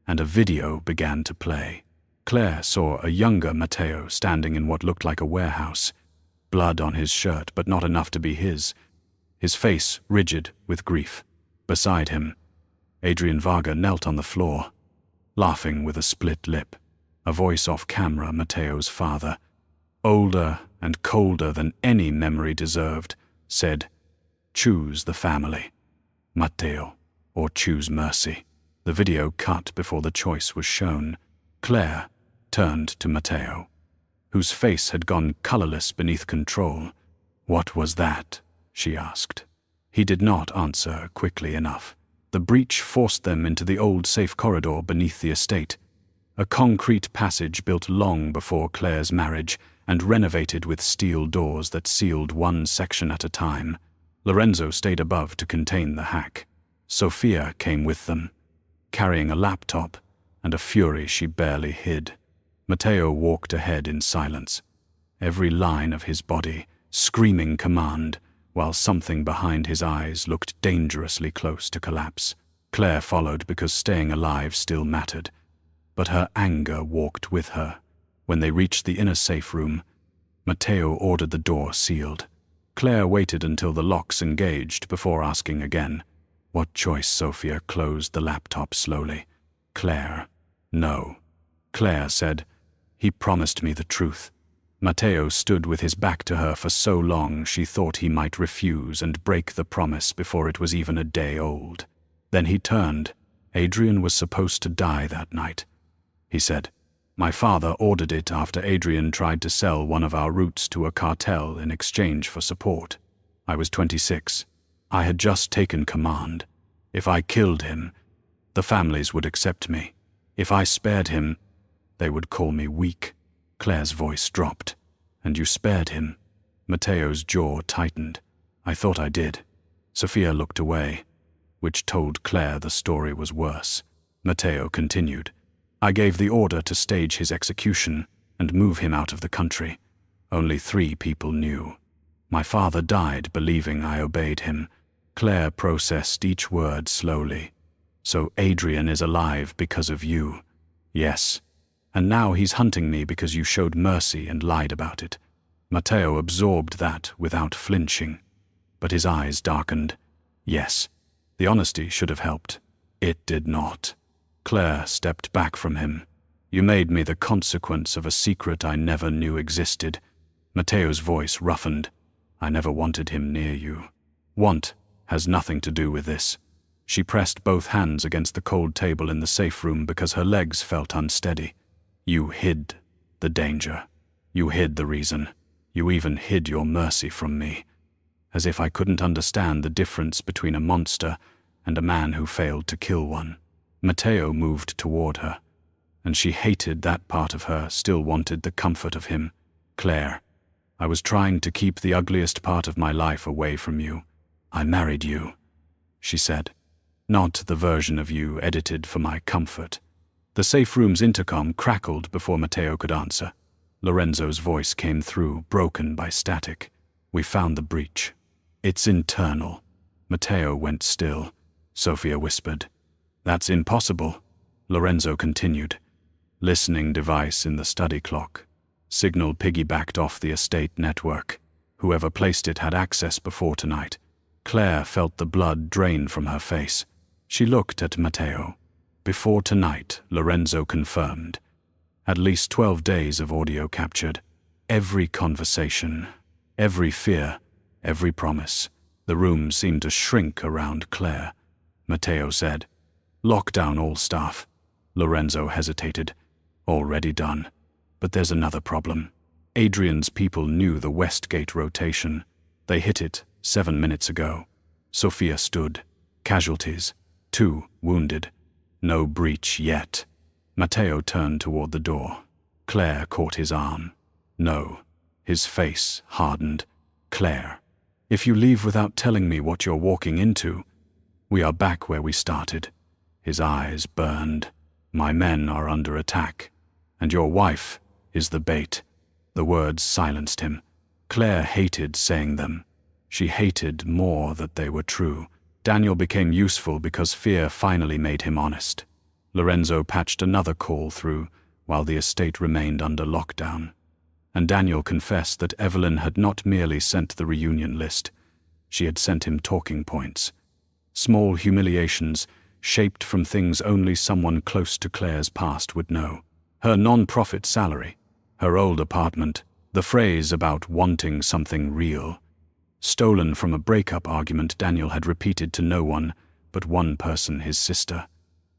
and a video began to play. Claire saw a younger Matteo standing in what looked like a warehouse. Blood on his shirt, but not enough to be his face rigid with grief. Beside him, Adrian Varga knelt on the floor, laughing with a split lip. A voice off camera, Matteo's father, older and colder than any memory deserved, said, "Choose the family, Matteo, or choose mercy." The video cut before the choice was shown. Claire turned to Matteo, whose face had gone colorless beneath control. "What was that?" she asked. He did not answer quickly enough. The breach forced them into the old safe corridor beneath the estate, a concrete passage built long before Claire's marriage and renovated with steel doors that sealed one section at a time. Lorenzo stayed above to contain the hack. Sophia came with them, carrying a laptop and a fury she barely hid. Matteo walked ahead in silence, every line of his body screaming command, while something behind his eyes looked dangerously close to collapse. Claire followed because staying alive still mattered, but her anger walked with her. When they reached the inner safe room, Matteo ordered the door sealed. Claire waited until the locks engaged before asking again. What choice? Sophia closed the laptop slowly. Claire. No. Claire said, "He promised me the truth." Matteo stood with his back to her for so long she thought he might refuse and break the promise before it was even a day old. Then he turned. Adrian was supposed to die that night, he said. My father ordered it after Adrian tried to sell one of our routes to a cartel in exchange for support. I was 26. I had just taken command. If I killed him, the families would accept me. If I spared him, they would call me weak. Claire's voice dropped. And you spared him? Matteo's jaw tightened. I thought I did. Sophia looked away, which told Claire the story was worse. Matteo continued. I gave the order to stage his execution and move him out of the country. Only 3 people knew. My father died believing I obeyed him. Claire processed each word slowly. So Adrian is alive because of you. Yes. And now he's hunting me because you showed mercy and lied about it. Matteo absorbed that without flinching. but his eyes darkened. Yes, the honesty should have helped. It did not. Claire stepped back from him. You made me the consequence of a secret I never knew existed. Matteo's voice roughened. I never wanted him near you. Want has nothing to do with this. She pressed both hands against the cold table in the safe room because her legs felt unsteady. You hid the danger. You hid the reason. You even hid your mercy from me. As if I couldn't understand the difference between a monster and a man who failed to kill one. Matteo moved toward her, and she hated that part of her, still wanted the comfort of him. Claire, I was trying to keep the ugliest part of my life away from you. I married you, she said. Not the version of you edited for my comfort. The safe room's intercom crackled before Matteo could answer. Lorenzo's voice came through, broken by static. We found the breach. It's internal. Matteo went still. Sophia whispered. That's impossible. Lorenzo continued. Listening device in the study clock. Signal piggybacked off the estate network. Whoever placed it had access before tonight. Claire felt the blood drain from her face. She looked at Matteo. Before tonight, Lorenzo confirmed. At least 12 days of audio captured. Every conversation, every fear, every promise. The room seemed to shrink around Claire. Matteo said, Lock down all staff. Lorenzo hesitated. Already done. But there's another problem. Adrian's people knew the Westgate rotation. They hit it 7 minutes ago. Sophia stood. Casualties. 2 wounded. No breach yet. Matteo turned toward the door. Claire caught his arm. No. His face hardened. Claire, if you leave without telling me what you're walking into, we are back where we started. His eyes burned. My men are under attack, and your wife is the bait. The words silenced him. Claire hated saying them. She hated more that they were true. Daniel became useful because fear finally made him honest. Lorenzo patched another call through while the estate remained under lockdown. And Daniel confessed that Evelyn had not merely sent the reunion list. She had sent him talking points. Small humiliations shaped from things only someone close to Claire's past would know. Her non-profit salary, her old apartment, the phrase about wanting something real. Stolen from a breakup argument Daniel had repeated to no one but one person, his sister,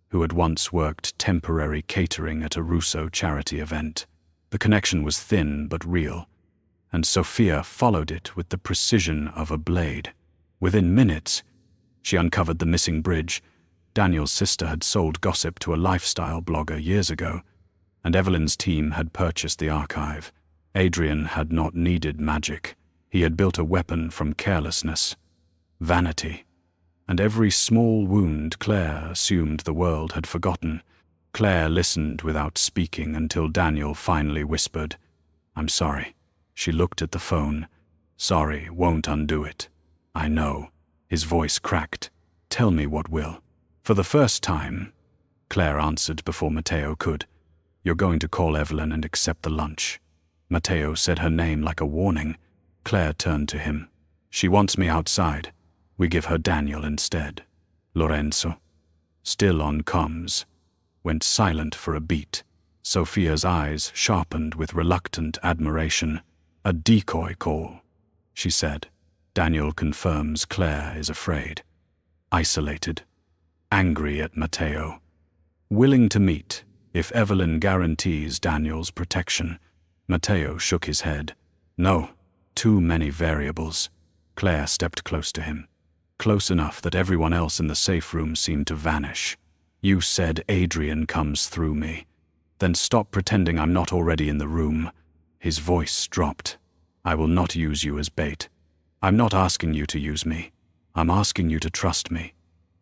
who had once worked temporary catering at a Russo charity event. The connection was thin but real, and Sophia followed it with the precision of a blade. Within minutes, she uncovered the missing bridge. Daniel's sister had sold gossip to a lifestyle blogger years ago, and Evelyn's team had purchased the archive. Adrian had not needed magic. He had built a weapon from carelessness, vanity, and every small wound Claire assumed the world had forgotten. Claire listened without speaking until Daniel finally whispered, I'm sorry. She looked at the phone. Sorry won't undo it. I know. His voice cracked. Tell me what will. For the first time, Claire answered before Matteo could. You're going to call Evelyn and accept the lunch. Matteo said her name like a warning. Claire turned to him. She wants me outside. We give her Daniel instead. Lorenzo, still on comms, went silent for a beat. Sophia's eyes sharpened with reluctant admiration. A decoy call, she said. Daniel confirms Claire is afraid. Isolated. Angry at Matteo. Willing to meet if Evelyn guarantees Daniel's protection. Matteo shook his head. No, too many variables. Claire stepped close to him. Close enough that everyone else in the safe room seemed to vanish. You said Adrian comes through me. Then stop pretending I'm not already in the room. His voice dropped. I will not use you as bait. I'm not asking you to use me. I'm asking you to trust me.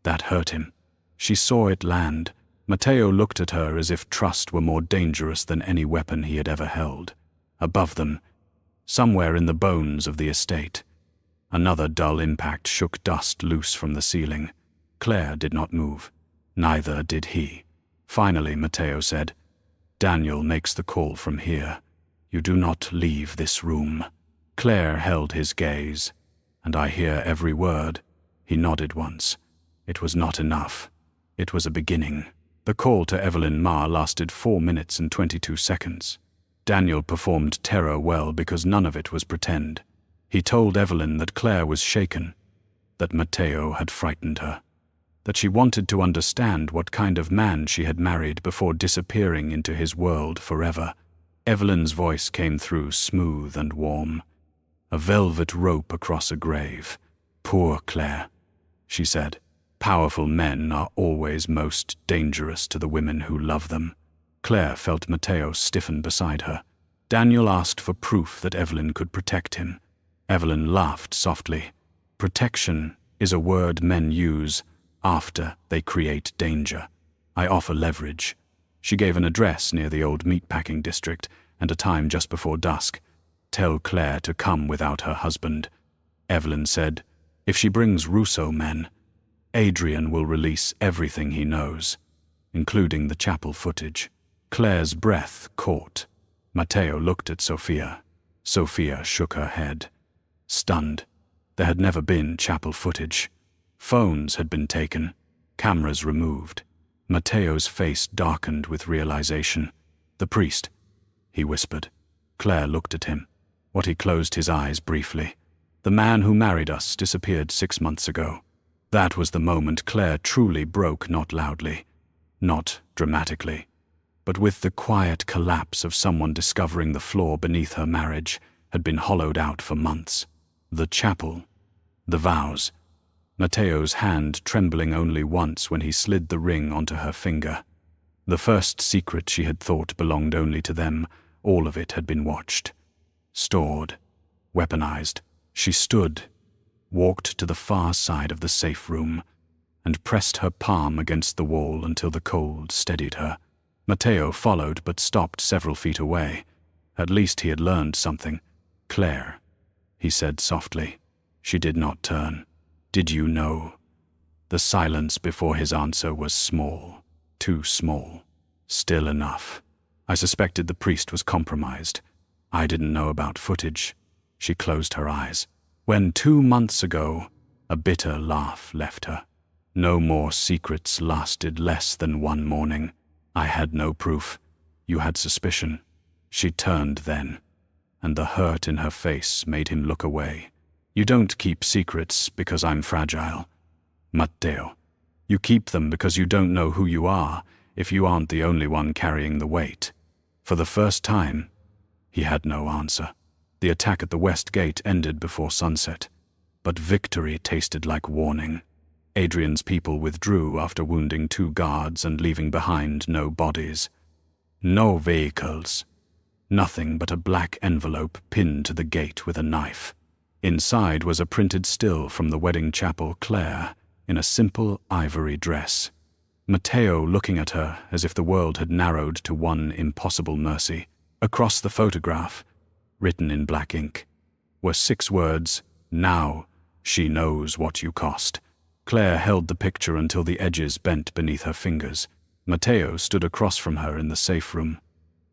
That hurt him. She saw it land. Matteo looked at her as if trust were more dangerous than any weapon he had ever held. Above them, somewhere in the bones of the estate, another dull impact shook dust loose from the ceiling. Claire did not move. Neither did he. Finally, Matteo said, Daniel makes the call from here. You do not leave this room. Claire held his gaze. And I hear every word. He nodded once. It was not enough. It was a beginning. The call to Evelyn Ma lasted 4 minutes and 22 seconds. Daniel performed terror well because none of it was pretend. He told Evelyn that Claire was shaken, that Matteo had frightened her, that she wanted to understand what kind of man she had married before disappearing into his world forever. Evelyn's voice came through smooth and warm. A velvet rope across a grave. Poor Claire, she said. Powerful men are always most dangerous to the women who love them. Claire felt Matteo stiffen beside her. Daniel asked for proof that Evelyn could protect him. Evelyn laughed softly. Protection is a word men use after they create danger. I offer leverage. She gave an address near the old meatpacking district and a time just before dusk. Tell Claire to come without her husband. Evelyn said, if she brings Russo men, Adrian will release everything he knows, including the chapel footage. Claire's breath caught. Matteo looked at Sophia. Sophia shook her head. Stunned. There had never been chapel footage. Phones had been taken, cameras removed. Matteo's face darkened with realization. The priest, he whispered. Claire looked at him. He closed his eyes briefly. The man who married us disappeared 6 months ago. That was the moment Claire truly broke, not loudly, not dramatically, but with the quiet collapse of someone discovering the floor beneath her marriage had been hollowed out for months. The chapel, the vows, Matteo's hand trembling only once when he slid the ring onto her finger. The first secret she had thought belonged only to them, all of it had been watched, stored, weaponized. She stood, walked to the far side of the safe room, and pressed her palm against the wall until the cold steadied her. Matteo followed but stopped several feet away. At least he had learned something. Claire, he said softly. She did not turn. Did you know? The silence before his answer was small, too small, still enough. I suspected the priest was compromised. I didn't know about footage. She closed her eyes. When 2 months ago, a bitter laugh left her. No more secrets lasted less than 1 morning. I had no proof. You had suspicion. She turned then, and the hurt in her face made him look away. You don't keep secrets because I'm fragile, Matteo. You keep them because you don't know who you are if you aren't the only one carrying the weight. For the first time, he had no answer. The attack at the west gate ended before sunset, but victory tasted like warning. Adrian's people withdrew after wounding 2 guards and leaving behind no bodies. No vehicles. Nothing but a black envelope pinned to the gate with a knife. Inside was a printed still from the wedding chapel, Claire, in a simple ivory dress. Matteo looking at her as if the world had narrowed to one impossible mercy. Across the photograph, written in black ink, were 6 words, now she knows what you cost. Claire held the picture until the edges bent beneath her fingers. Matteo stood across from her in the safe room,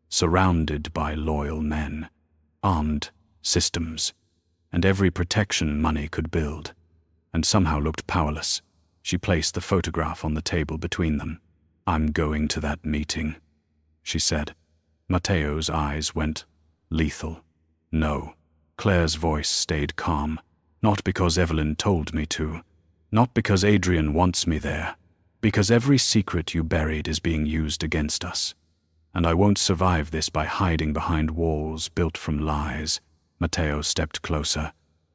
surrounded by loyal men, armed systems, and every protection money could build, and somehow looked powerless. She placed the photograph on the table between them. I'm going to that meeting, she said. Matteo's eyes went lethal. No. Claire's voice stayed calm. Not because Evelyn told me to. Not because Adrian wants me there. Because every secret you buried is being used against us. And I won't survive this by hiding behind walls built from lies. Matteo stepped closer.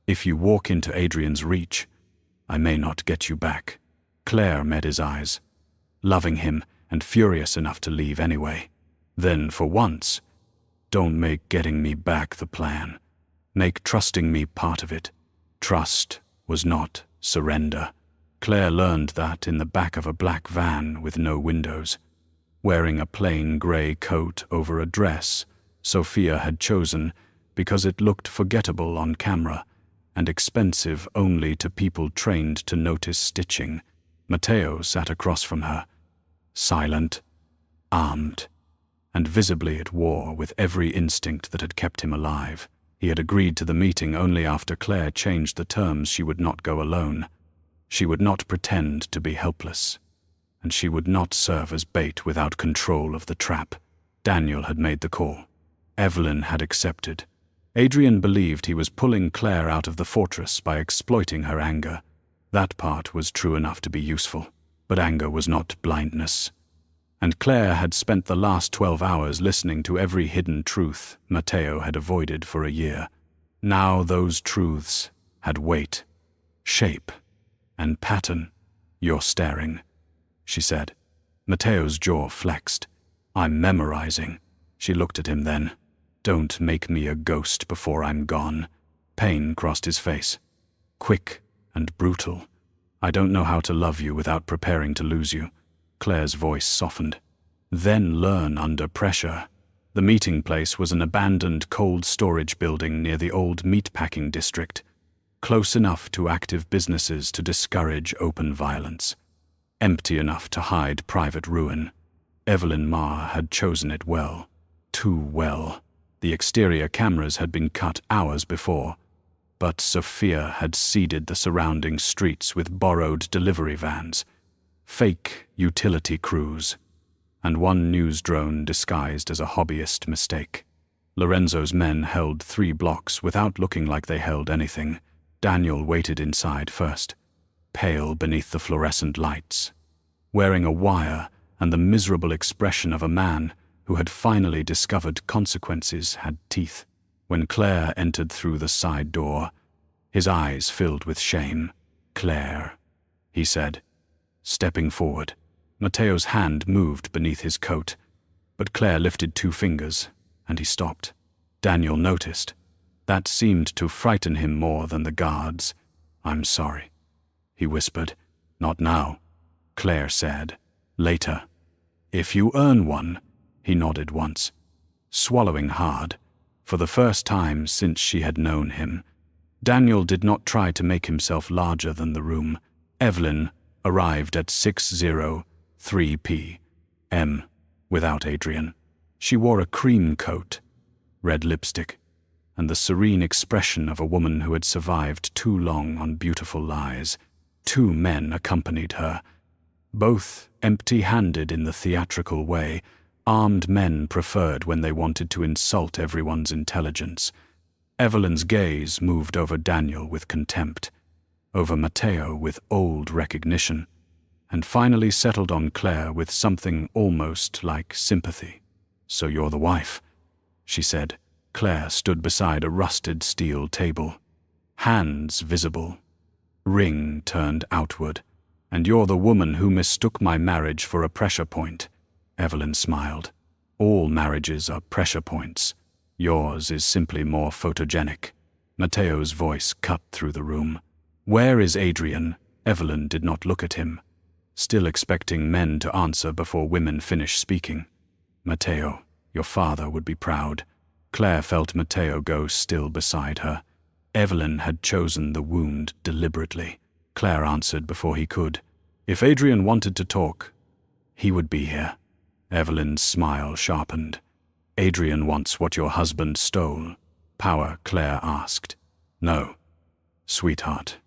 If you walk into Adrian's reach, I may not get you back. Claire met his eyes, loving him and furious enough to leave anyway. Then, for once, don't make getting me back the plan. Make trusting me part of it. Trust was not surrender. Claire learned that in the back of a black van with no windows, wearing a plain grey coat over a dress Sophia had chosen because it looked forgettable on camera and expensive only to people trained to notice stitching. Matteo sat across from her, silent, armed, and visibly at war with every instinct that had kept him alive. He had agreed to the meeting only after Claire changed the terms. She would not go alone. She would not pretend to be helpless. And she would not serve as bait without control of the trap. Daniel had made the call. Evelyn had accepted. Adrian believed he was pulling Claire out of the fortress by exploiting her anger. That part was true enough to be useful, but anger was not blindness. And Claire had spent the last 12 hours listening to every hidden truth Matteo had avoided for a year. Now those truths had weight, shape, and pattern. "You're staring," she said. Matteo's jaw flexed. "I'm memorizing." She looked at him then. "Don't make me a ghost before I'm gone." Pain crossed his face. Quick and brutal. "I don't know how to love you without preparing to lose you." Claire's voice softened. "Then learn under pressure." The meeting place was an abandoned cold storage building near the old meatpacking district, close enough to active businesses to discourage open violence, empty enough to hide private ruin. Evelyn Marr had chosen it well. Too well. The exterior cameras had been cut hours before, but Sophia had seeded the surrounding streets with borrowed delivery vans, fake utility crews, and one news drone disguised as a hobbyist mistake. Lorenzo's men held 3 blocks without looking like they held anything. Daniel waited inside first, pale beneath the fluorescent lights, wearing a wire and the miserable expression of a man who had finally discovered consequences had teeth. When Claire entered through the side door, his eyes filled with shame. "Claire," he said, stepping forward. Matteo's hand moved beneath his coat, but Claire lifted 2 fingers, and he stopped. Daniel noticed. That seemed to frighten him more than the guards. "I'm sorry," he whispered. "Not now," Claire said. "Later. If you earn one," he nodded once, swallowing hard. For the first time since she had known him, Daniel did not try to make himself larger than the room. Evelyn arrived at 6:03 p.m. without Adrian. She wore a cream coat, red lipstick, and the serene expression of a woman who had survived too long on beautiful lies. 2 men accompanied her, both empty-handed in the theatrical way, armed men preferred when they wanted to insult everyone's intelligence. Evelyn's gaze moved over Daniel with contempt, over Matteo with old recognition, and finally settled on Claire with something almost like sympathy. "So you're the wife," she said. Claire stood beside a rusted steel table, hands visible, ring turned outward. "And you're the woman who mistook my marriage for a pressure point." Evelyn smiled. "All marriages are pressure points. Yours is simply more photogenic." Matteo's voice cut through the room. "Where is Adrian?" Evelyn did not look at him, still expecting men to answer before women finished speaking. "Matteo, your father would be proud." Claire felt Matteo go still beside her. Evelyn had chosen the wound deliberately. Claire answered before he could. "If Adrian wanted to talk, he would be here." Evelyn's smile sharpened. "Adrian wants what your husband stole." "Power," Claire asked. "No, sweetheart.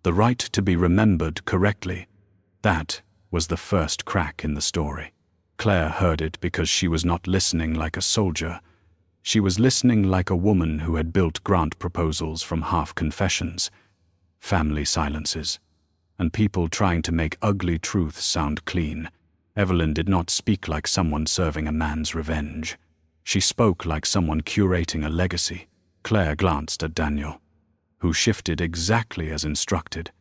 The right to be remembered correctly." That was the first crack in the story. Claire heard it because she was not listening like a soldier. She was listening like a woman who had built grant proposals from half confessions, family silences, and people trying to make ugly truths sound clean. Evelyn did not speak like someone serving a man's revenge. She spoke like someone curating a legacy. Claire glanced at Daniel, who shifted exactly as instructed,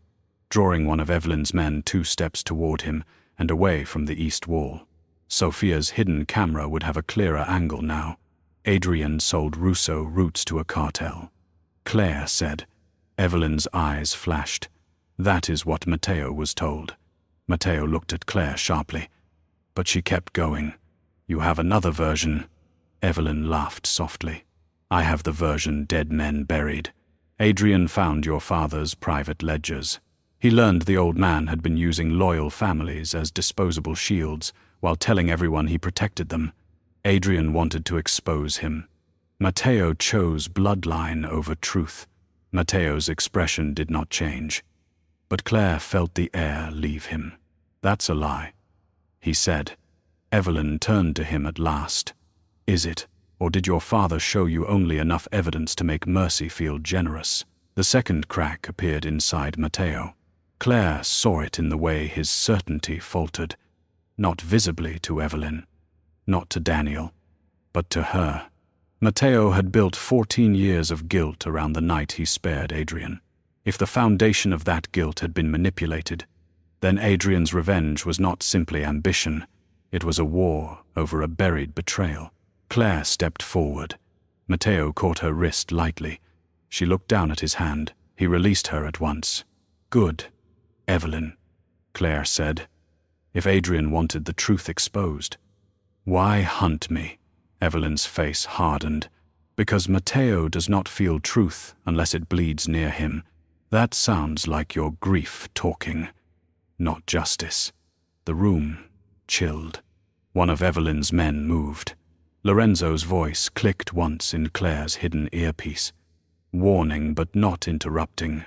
drawing one of Evelyn's men 2 steps toward him and away from the east wall. Sophia's hidden camera would have a clearer angle now. Adrian sold Russo routes to a cartel, Claire said. Evelyn's eyes flashed. That is what Matteo was told. Matteo looked at Claire sharply, but she kept going. "You have another version." Evelyn laughed softly. "I have the version dead men buried. Adrian found your father's private ledgers. He learned the old man had been using loyal families as disposable shields while telling everyone he protected them. Adrian wanted to expose him. Matteo chose bloodline over truth. Matteo's expression did not change. But Claire felt the air leave him. "That's a lie," he said. Evelyn turned to him at last. "Is it, or did your father show you only enough evidence to make Mercy feel generous?" The second crack appeared inside Matteo. Claire saw it in the way his certainty faltered, not visibly to Evelyn, not to Daniel, but to her. Matteo had built 14 years of guilt around the night he spared Adrian. If the foundation of that guilt had been manipulated, then Adrian's revenge was not simply ambition, it was a war over a buried betrayal. Claire stepped forward. Matteo caught her wrist lightly. She looked down at his hand. He released her at once. "Good, Evelyn," Claire said. "If Adrian wanted the truth exposed, why hunt me?" Evelyn's face hardened. "Because Matteo does not feel truth unless it bleeds near him. That sounds like your grief talking, not justice." The room chilled. One of Evelyn's men moved. Lorenzo's voice clicked once in Claire's hidden earpiece. Warning but not interrupting.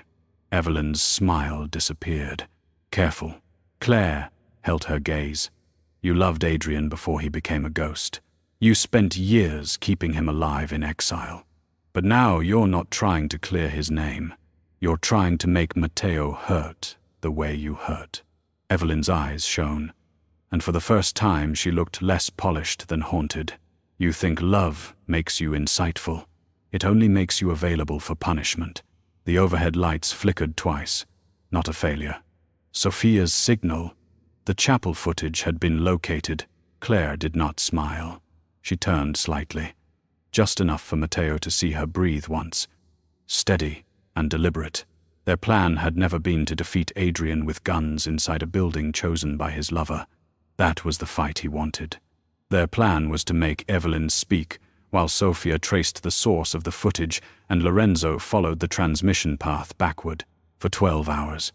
Evelyn's smile disappeared. "Careful." Claire held her gaze. "You loved Adrian before he became a ghost. You spent years keeping him alive in exile. But now you're not trying to clear his name. You're trying to make Matteo hurt the way you hurt." Evelyn's eyes shone, and for the first time she looked less polished than haunted. "You think love makes you insightful. It only makes you available for punishment." The overhead lights flickered twice. Not a failure. Sophia's signal. The chapel footage had been located. Claire did not smile. She turned slightly, just enough for Matteo to see her breathe once. Steady and deliberate. Their plan had never been to defeat Adrian with guns inside a building chosen by his lover. That was the fight he wanted. Their plan was to make Evelyn speak, while Sophia traced the source of the footage and Lorenzo followed the transmission path backward. For 12 hours.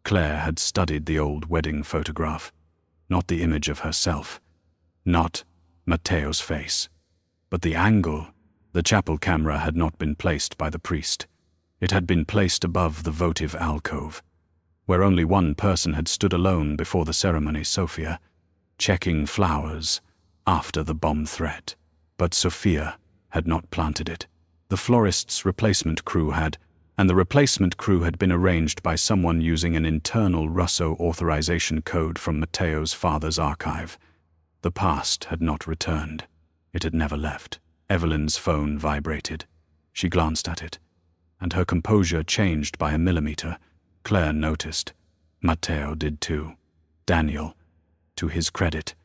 Claire had studied the old wedding photograph. Not the image of herself. Not Matteo's face. But the angle. The chapel camera had not been placed by the priest. It had been placed above the votive alcove, where only one person had stood alone before the ceremony, Sophia, checking flowers after the bomb threat. But Sophia had not planted it. The florist's replacement crew had, and the replacement crew had been arranged by someone using an internal Russo authorization code from Matteo's father's archive. The past had not returned. It had never left. Evelyn's phone vibrated. She glanced at it, and her composure changed by a millimeter. Claire noticed. Matteo did too. Daniel, to his credit,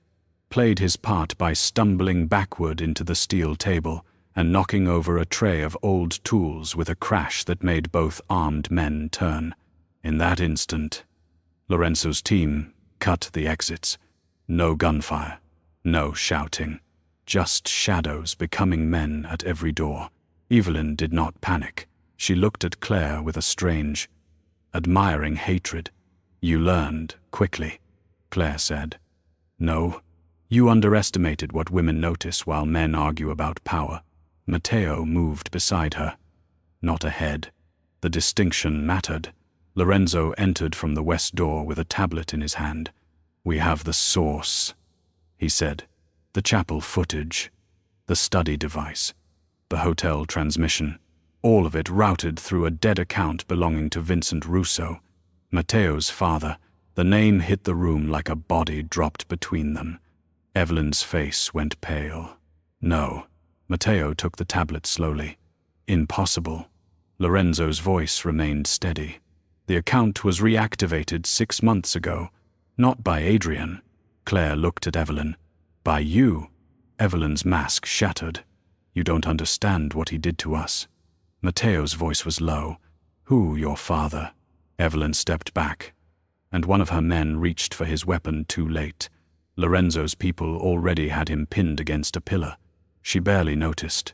played his part by stumbling backward into the steel table and knocking over a tray of old tools with a crash that made both armed men turn. In that instant, Lorenzo's team cut the exits. No gunfire, no shouting, just shadows becoming men at every door. Evelyn did not panic. She looked at Claire with a strange, admiring hatred. "You learned quickly," Claire said. "No, you underestimated what women notice while men argue about power." Matteo moved beside her, not ahead. The distinction mattered. Lorenzo entered from the west door with a tablet in his hand. "We have the source," he said. "The chapel footage, the study device, the hotel transmission, all of it routed through a dead account belonging to Vincent Russo, Matteo's father." The name hit the room like a body dropped between them. Evelyn's face went pale. "No." Matteo took the tablet slowly. "Impossible." Lorenzo's voice remained steady. "The account was reactivated 6 months ago. Not by Adrian." Claire looked at Evelyn. "By you." Evelyn's mask shattered. "You don't understand what he did to us." Matteo's voice was low. "Who, your father?" Evelyn stepped back, and one of her men reached for his weapon too late. Lorenzo's people already had him pinned against a pillar. She barely noticed.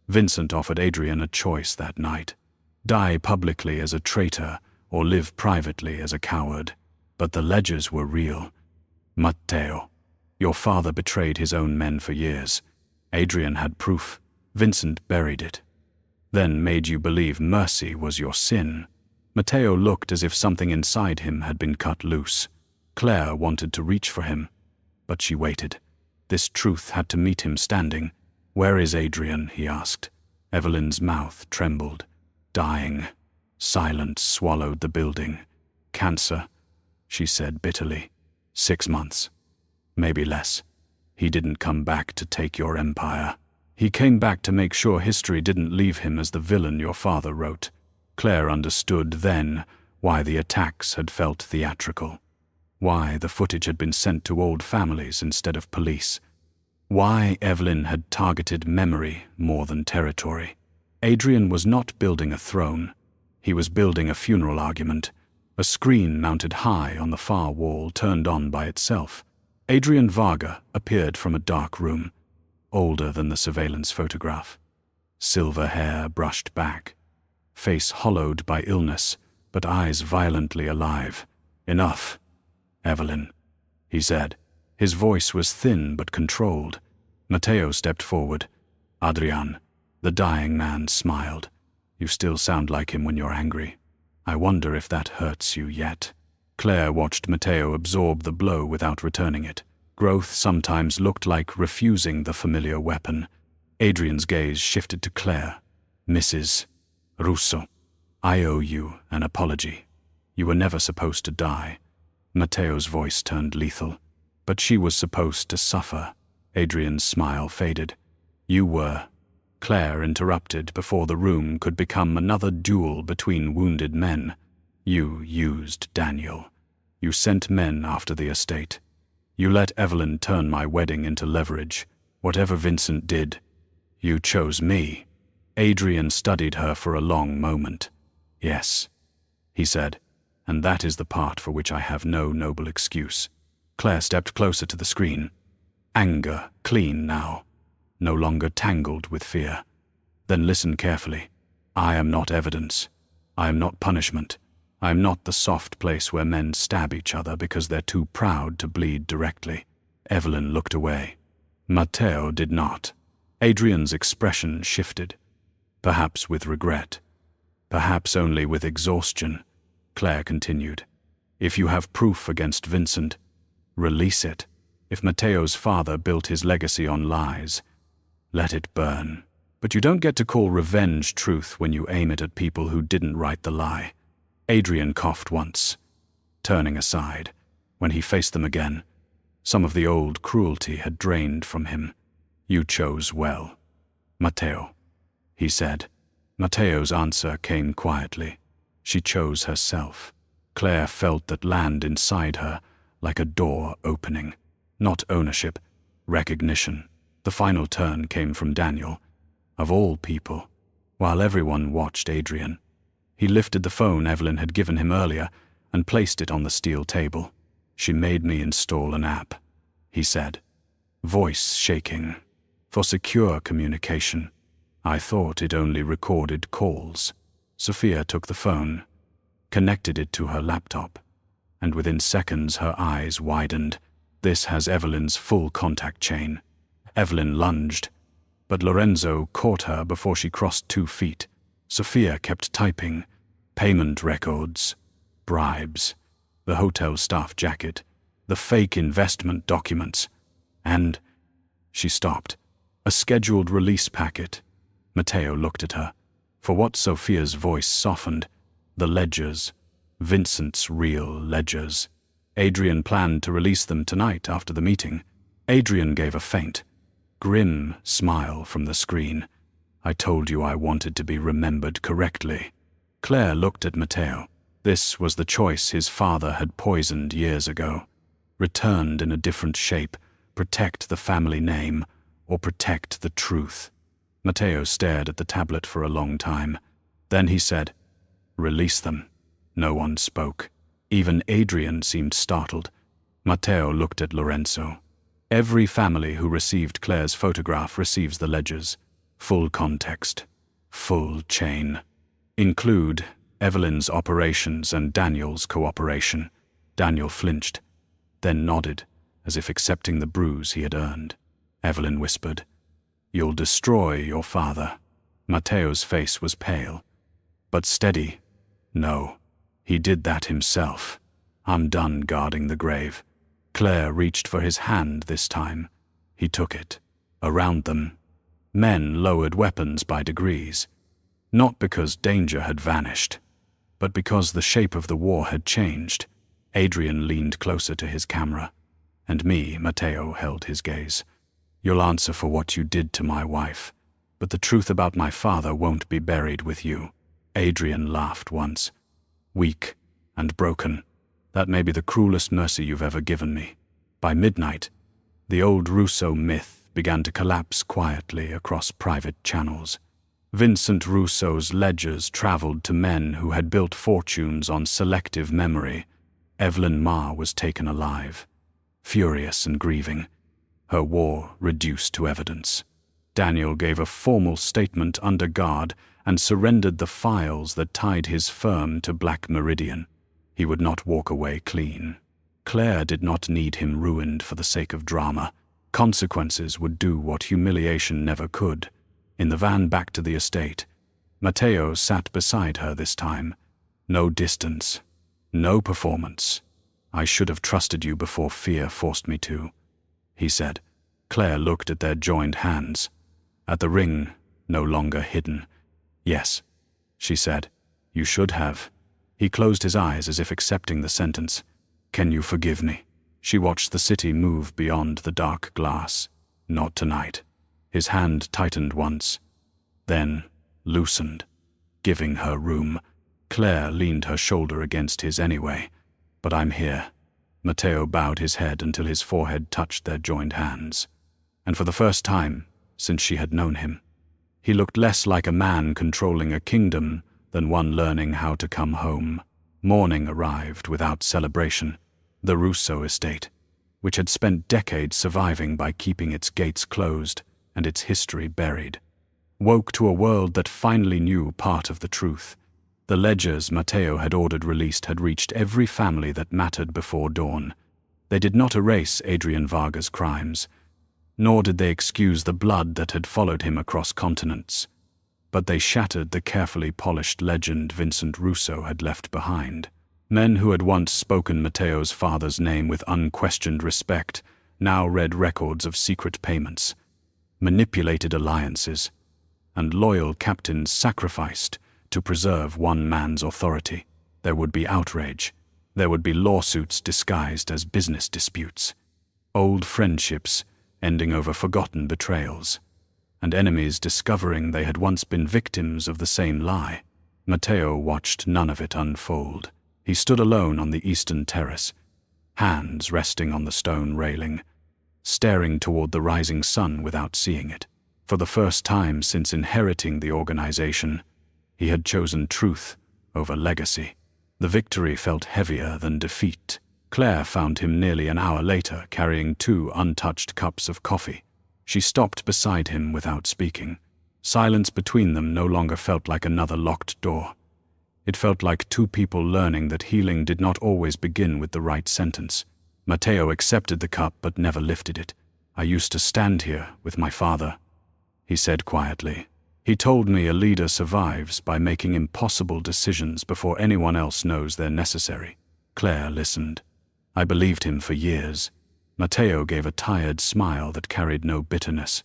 Vincent offered Adrian a choice that night: die publicly as a traitor or live privately as a coward. But the ledgers were real. "Matteo, your father betrayed his own men for years. Adrian had proof. Vincent buried it. Then made you believe mercy was your sin. Matteo looked as if something inside him had been cut loose. Claire wanted to reach for him, but she waited. This truth had to meet him standing. "Where is Adrian?" he asked. Evelyn's mouth trembled. "Dying." Silence swallowed the building. "Cancer," she said bitterly. 6 months. Maybe less. He didn't come back to take your empire. He came back to make sure history didn't leave him as the villain your father wrote. Claire understood then why the attacks had felt theatrical. Why the footage had been sent to old families instead of police. Why Evelyn had targeted memory more than territory. Adrian was not building a throne. He was building a funeral argument. A screen mounted high on the far wall turned on by itself. Adrian Varga appeared from a dark room, older than the surveillance photograph. Silver hair brushed back, face hollowed by illness, but eyes violently alive. "Enough, Evelyn," he said. His voice was thin but controlled. Matteo stepped forward. "Adrian." The dying man smiled. "You still sound like him when you're angry. I wonder if that hurts you yet." Claire watched Matteo absorb the blow without returning it. Growth sometimes looked like refusing the familiar weapon. Adrian's gaze shifted to Claire. "Mrs. Russo, I owe you an apology. You were never supposed to die." Matteo's voice turned lethal. "But she was supposed to suffer." Adrian's smile faded. "You were." Claire interrupted before the room could become another duel between wounded men. "You used Daniel. You sent men after the estate. You let Evelyn turn my wedding into leverage. Whatever Vincent did, you chose me." Adrian studied her for a long moment. "Yes," he said, "and that is the part for which I have no noble excuse." Claire stepped closer to the screen. Anger clean now, no longer tangled with fear. "Then listen carefully. I am not evidence. I am not punishment. I am not the soft place where men stab each other because they're too proud to bleed directly." Evelyn looked away. Matteo did not. Adrian's expression shifted. Perhaps with regret. Perhaps only with exhaustion. Claire continued. "If you have proof against Vincent, release it. If Matteo's father built his legacy on lies, let it burn. But you don't get to call revenge truth when you aim it at people who didn't write the lie." Adrian coughed once, turning aside. When he faced them again, some of the old cruelty had drained from him. "You chose well, Matteo," he said. Matteo's answer came quietly. She chose herself. Claire felt that land inside her, like a door opening. Not ownership, recognition. The final turn came from Daniel, of all people, while everyone watched Adrian. He lifted the phone Evelyn had given him earlier and placed it on the steel table. "She made me install an app," he said, voice shaking. "For secure communication. I thought it only recorded calls." Sophia took the phone, connected it to her laptop, and within seconds her eyes widened. "This has Evelyn's full contact chain." Evelyn lunged, but Lorenzo caught her before she crossed 2 feet. Sophia kept typing. Payment records, bribes, the hotel staff jacket, the fake investment documents, and... She stopped. "A scheduled release packet." Matteo looked at her. For what Sophia's voice softened, the ledgers, Vincent's real ledgers. Adrian planned to release them tonight after the meeting. Adrian gave a faint, grim smile from the screen. "I told you I wanted to be remembered correctly." Claire looked at Matteo. This was the choice his father had poisoned years ago. Returned in a different shape, protect the family name, or protect the truth. Matteo stared at the tablet for a long time. Then he said, "Release them." No one spoke. Even Adrian seemed startled. Matteo looked at Lorenzo. "Every family who received Claire's photograph receives the ledgers. Full context. Full chain. Include Evelyn's operations and Daniel's cooperation." Daniel flinched, then nodded, as if accepting the bruise he had earned. Evelyn whispered, You'll destroy your father. Matteo's face was pale, but steady. No, he did that himself. I'm done guarding the grave. Claire reached for his hand this time. He took it. Around them, men lowered weapons by degrees, not because danger had vanished, but because the shape of the war had changed. Adrian leaned closer to his camera, and Matteo, held his gaze. You'll answer for what you did to my wife, but the truth about my father won't be buried with you. Adrian laughed once. Weak and broken. That may be the cruelest mercy you've ever given me. By midnight, the old Russo myth began to collapse quietly across private channels. Vincent Russo's ledgers traveled to men who had built fortunes on selective memory. Evelyn Ma was taken alive, furious and grieving, her war reduced to evidence. Daniel gave a formal statement under guard and surrendered the files that tied his firm to Black Meridian. He would not walk away clean. Claire did not need him ruined for the sake of drama. Consequences would do what humiliation never could. In the van back to the estate, Matteo sat beside her this time. No distance, no performance. I should have trusted you before fear forced me to, he said. Claire looked at their joined hands, at the ring no longer hidden. Yes, she said, you should have. He closed his eyes as if accepting the sentence. Can you forgive me? She watched the city move beyond the dark glass. Not tonight. His hand tightened once, then loosened, giving her room. Claire leaned her shoulder against his anyway. But I'm here. Matteo bowed his head until his forehead touched their joined hands. And for the first time since she had known him, he looked less like a man controlling a kingdom than one learning how to come home. Morning arrived without celebration. The Russo estate, which had spent decades surviving by keeping its gates closed and its history buried, woke to a world that finally knew part of the truth. The ledgers Matteo had ordered released had reached every family that mattered before dawn. They did not erase Adrian Varga's crimes, nor did they excuse the blood that had followed him across continents, but they shattered the carefully polished legend Vincent Russo had left behind. Men who had once spoken Matteo's father's name with unquestioned respect now read records of secret payments, manipulated alliances, and loyal captains sacrificed to preserve one man's authority. There would be outrage. There would be lawsuits disguised as business disputes, old friendships ending over forgotten betrayals, and enemies discovering they had once been victims of the same lie. Matteo watched none of it unfold. He stood alone on the eastern terrace, hands resting on the stone railing, staring toward the rising sun without seeing it. For the first time since inheriting the organization, he had chosen truth over legacy. The victory felt heavier than defeat. Claire found him nearly an hour later, carrying 2 untouched cups of coffee. She stopped beside him without speaking. Silence between them no longer felt like another locked door. It felt like 2 people learning that healing did not always begin with the right sentence. Matteo accepted the cup but never lifted it. I used to stand here with my father, he said quietly. He told me a leader survives by making impossible decisions before anyone else knows they're necessary. Claire listened. I believed him for years. Matteo gave a tired smile that carried no bitterness,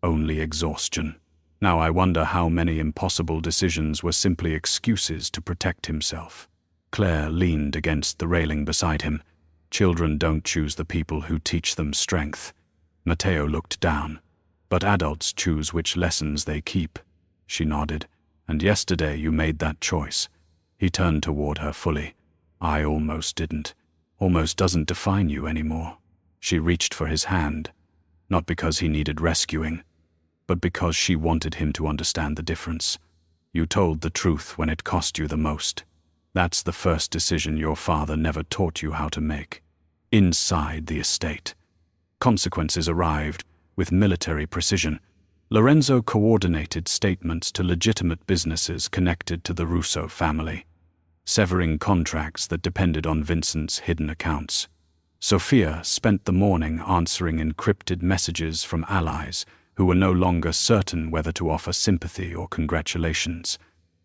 only exhaustion. Now I wonder how many impossible decisions were simply excuses to protect himself. Claire leaned against the railing beside him. Children don't choose the people who teach them strength. Matteo looked down. But adults choose which lessons they keep. She nodded. And yesterday you made that choice. He turned toward her fully. I almost didn't. Almost doesn't define you anymore. She reached for his hand, not because he needed rescuing, but because she wanted him to understand the difference. You told the truth when it cost you the most. That's the first decision your father never taught you how to make. Inside the estate, consequences arrived with military precision. Lorenzo coordinated statements to legitimate businesses connected to the Russo family, severing contracts that depended on Vincent's hidden accounts. Sophia spent the morning answering encrypted messages from allies who were no longer certain whether to offer sympathy or congratulations.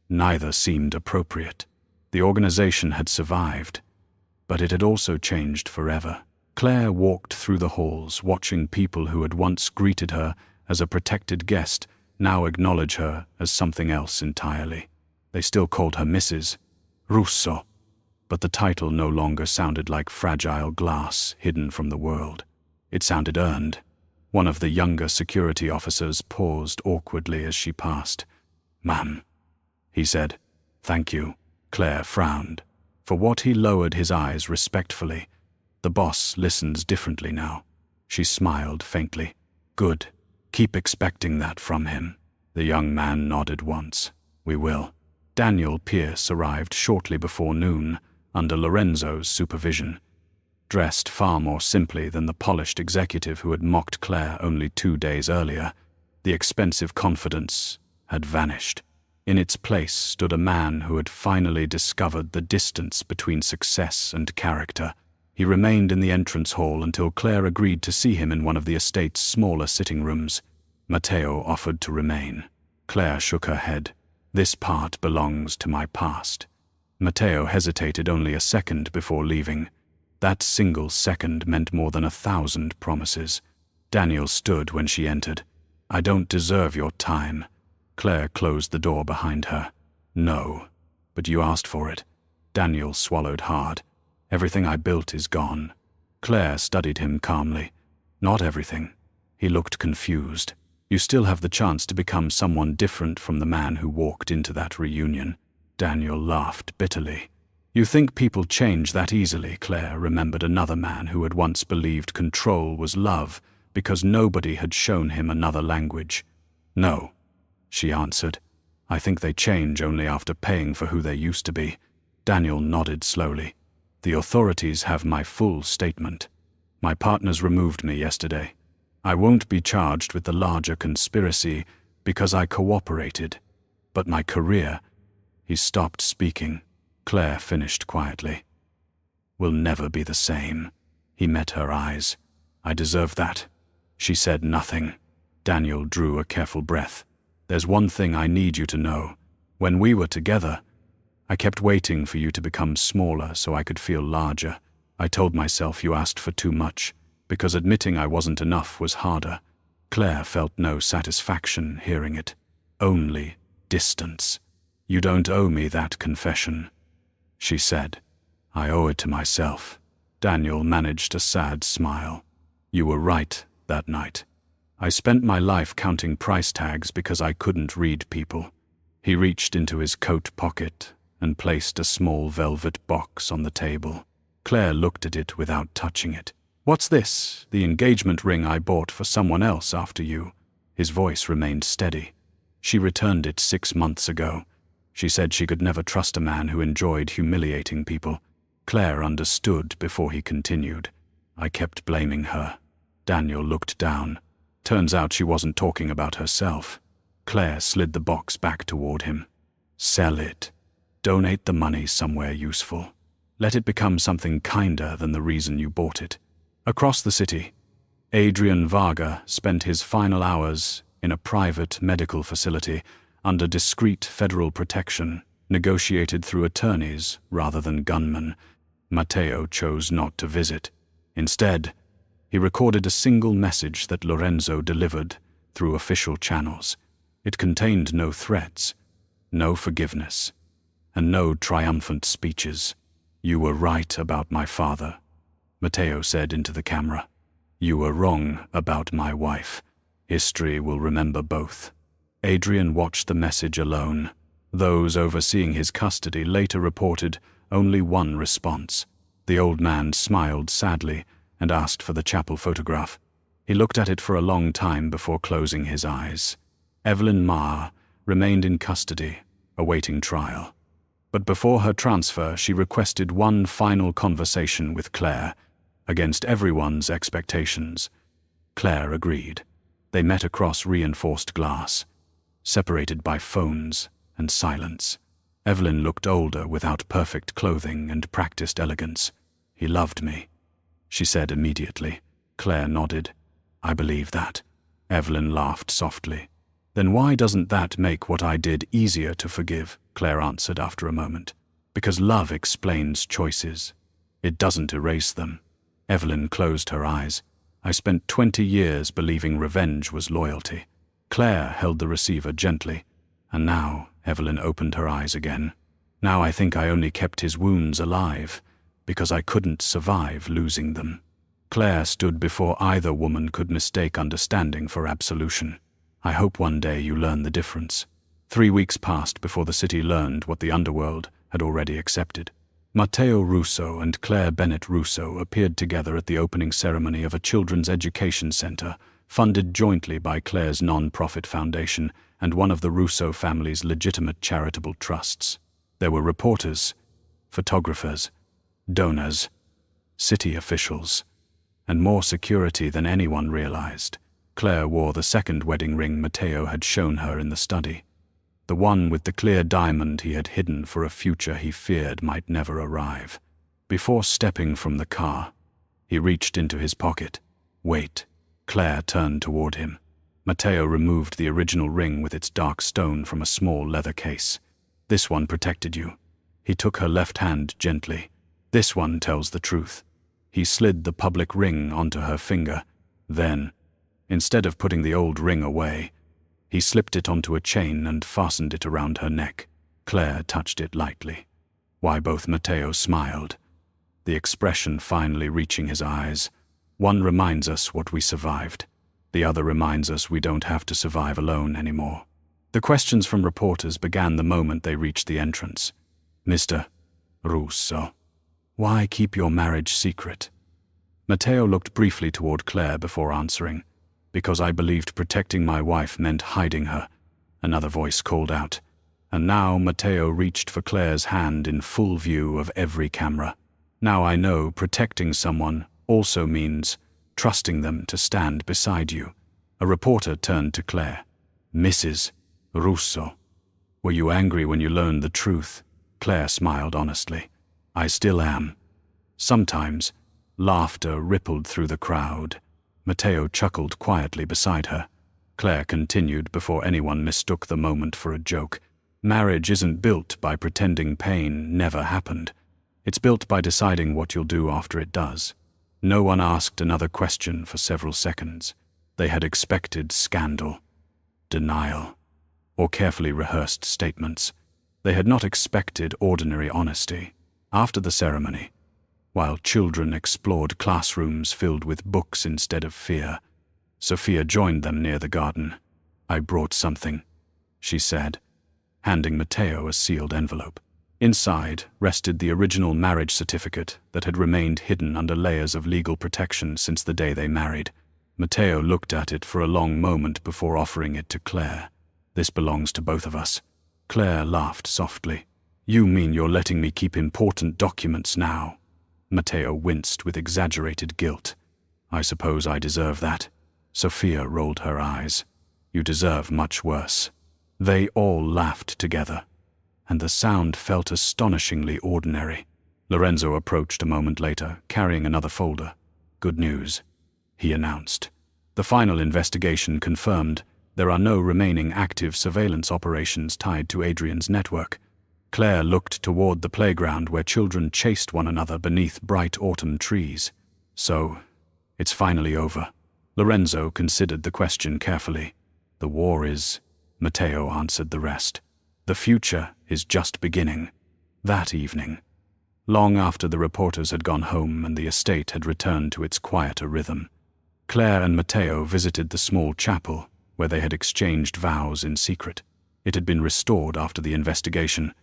Neither seemed appropriate. The organization had survived, but it had also changed forever. Claire walked through the halls, watching people who had once greeted her as a protected guest now acknowledge her as something else entirely. They still called her Mrs. Russo, but the title no longer sounded like fragile glass hidden from the world. It sounded earned. One of the younger security officers paused awkwardly as she passed. "Ma'am," he said. "Thank you." Claire frowned. For what he lowered his eyes respectfully. The boss listens differently now. She smiled faintly. "Good. Keep expecting that from him." The young man nodded once. "We will." Daniel Pierce arrived shortly before noon, under Lorenzo's supervision. Dressed far more simply than the polished executive who had mocked Claire only 2 days earlier, the expensive confidence had vanished. In its place stood a man who had finally discovered the distance between success and character. He remained in the entrance hall until Claire agreed to see him in one of the estate's smaller sitting rooms. Matteo offered to remain. Claire shook her head. "This part belongs to my past." Matteo hesitated only a second before leaving. That single second meant more than 1,000 promises. Daniel stood when she entered. "I don't deserve your time." Claire closed the door behind her. "No, but you asked for it." Daniel swallowed hard. "Everything I built is gone." Claire studied him calmly. "Not everything." He looked confused. "You still have the chance to become someone different from the man who walked into that reunion." Daniel laughed bitterly. "You think people change that easily?" Claire remembered another man who had once believed control was love because nobody had shown him another language. "No," she answered. "I think they change only after paying for who they used to be." Daniel nodded slowly. "The authorities have my full statement. My partners removed me yesterday. I won't be charged with the larger conspiracy because I cooperated. But my career—" He stopped speaking. Claire finished quietly. "Will never be the same." He met her eyes. "I deserve that." She said nothing. Daniel drew a careful breath. "There's one thing I need you to know. When we were together, I kept waiting for you to become smaller so I could feel larger. I told myself you asked for too much, because admitting I wasn't enough was harder." Claire felt no satisfaction hearing it. Only distance. "You don't owe me that confession," she said. "I owe it to myself." Daniel managed a sad smile. "You were right that night. I spent my life counting price tags because I couldn't read people." He reached into his coat pocket and placed a small velvet box on the table. Claire looked at it without touching it. "What's this? The engagement ring I bought for someone else after you." His voice remained steady. "She returned it 6 months ago. She said she could never trust a man who enjoyed humiliating people." Claire understood before he continued. "I kept blaming her." Daniel looked down. Turns out she wasn't talking about herself. Claire slid the box back toward him. "Sell it. Donate the money somewhere useful. Let it become something kinder than the reason you bought it." Across the city, Adrian Varga spent his final hours in a private medical facility under discreet federal protection, negotiated through attorneys rather than gunmen. Matteo chose not to visit. Instead, he recorded a single message that Lorenzo delivered through official channels. It contained no threats, no forgiveness, and no triumphant speeches. "You were right about my father," Matteo said into the camera. "You were wrong about my wife. History will remember both." Adrian watched the message alone. Those overseeing his custody later reported only one response. The old man smiled sadly and asked for the chapel photograph. He looked at it for a long time before closing his eyes. Evelyn Marr remained in custody, awaiting trial. But before her transfer, she requested one final conversation with Claire, against everyone's expectations. Claire agreed. They met across reinforced glass, separated by phones and silence. Evelyn looked older without perfect clothing and practiced elegance. "He loved me," she said immediately. Claire nodded. "I believe that." Evelyn laughed softly. Then why doesn't that make what I did easier to forgive? Claire answered after a moment. Because love explains choices. It doesn't erase them. Evelyn closed her eyes. I spent 20 years believing revenge was loyalty. Claire held the receiver gently. And now, Evelyn opened her eyes again. Now I think I only kept his wounds alive, because I couldn't survive losing them. Claire stood before either woman could mistake understanding for absolution. I hope one day you learn the difference. 3 weeks passed before the city learned what the underworld had already accepted. Matteo Russo and Claire Bennett Russo appeared together at the opening ceremony of a children's education center, funded jointly by Claire's non-profit foundation and one of the Russo family's legitimate charitable trusts. There were reporters, photographers, donors, city officials, and more security than anyone realized. Claire wore the second wedding ring Matteo had shown her in the study, the one with the clear diamond he had hidden for a future he feared might never arrive. Before stepping from the car, he reached into his pocket. Wait. Claire turned toward him. Matteo removed the original ring with its dark stone from a small leather case. This one protected you. He took her left hand gently. This one tells the truth. He slid the public ring onto her finger. Then, instead of putting the old ring away, he slipped it onto a chain and fastened it around her neck. Claire touched it lightly. Why, both Matteo smiled, the expression finally reaching his eyes. One reminds us what we survived. The other reminds us we don't have to survive alone anymore. The questions from reporters began the moment they reached the entrance. Mr. Russo, why keep your marriage secret? Matteo looked briefly toward Claire before answering. Because I believed protecting my wife meant hiding her, another voice called out. And now Matteo reached for Claire's hand in full view of every camera. Now I know protecting someone also means trusting them to stand beside you. A reporter turned to Claire. Mrs. Russo, were you angry when you learned the truth? Claire smiled honestly. I still am. Sometimes, laughter rippled through the crowd. Matteo chuckled quietly beside her. Claire continued before anyone mistook the moment for a joke. Marriage isn't built by pretending pain never happened. It's built by deciding what you'll do after it does. No one asked another question for several seconds. They had expected scandal, denial, or carefully rehearsed statements. They had not expected ordinary honesty. After the ceremony, while children explored classrooms filled with books instead of fear, Sophia joined them near the garden. I brought something, she said, handing Matteo a sealed envelope. Inside rested the original marriage certificate that had remained hidden under layers of legal protection since the day they married. Matteo looked at it for a long moment before offering it to Claire. This belongs to both of us. Claire laughed softly. You mean you're letting me keep important documents now? Matteo winced with exaggerated guilt. I suppose I deserve that. Sophia rolled her eyes. You deserve much worse. They all laughed together, and the sound felt astonishingly ordinary. Lorenzo approached a moment later, carrying another folder. Good news, he announced. The final investigation confirmed there are no remaining active surveillance operations tied to Adrian's network. Claire looked toward the playground where children chased one another beneath bright autumn trees. So, it's finally over. Lorenzo considered the question carefully. The war is, Matteo answered the rest. The future is just beginning. That evening, long after the reporters had gone home and the estate had returned to its quieter rhythm, Claire and Matteo visited the small chapel where they had exchanged vows in secret. It had been restored after the investigation.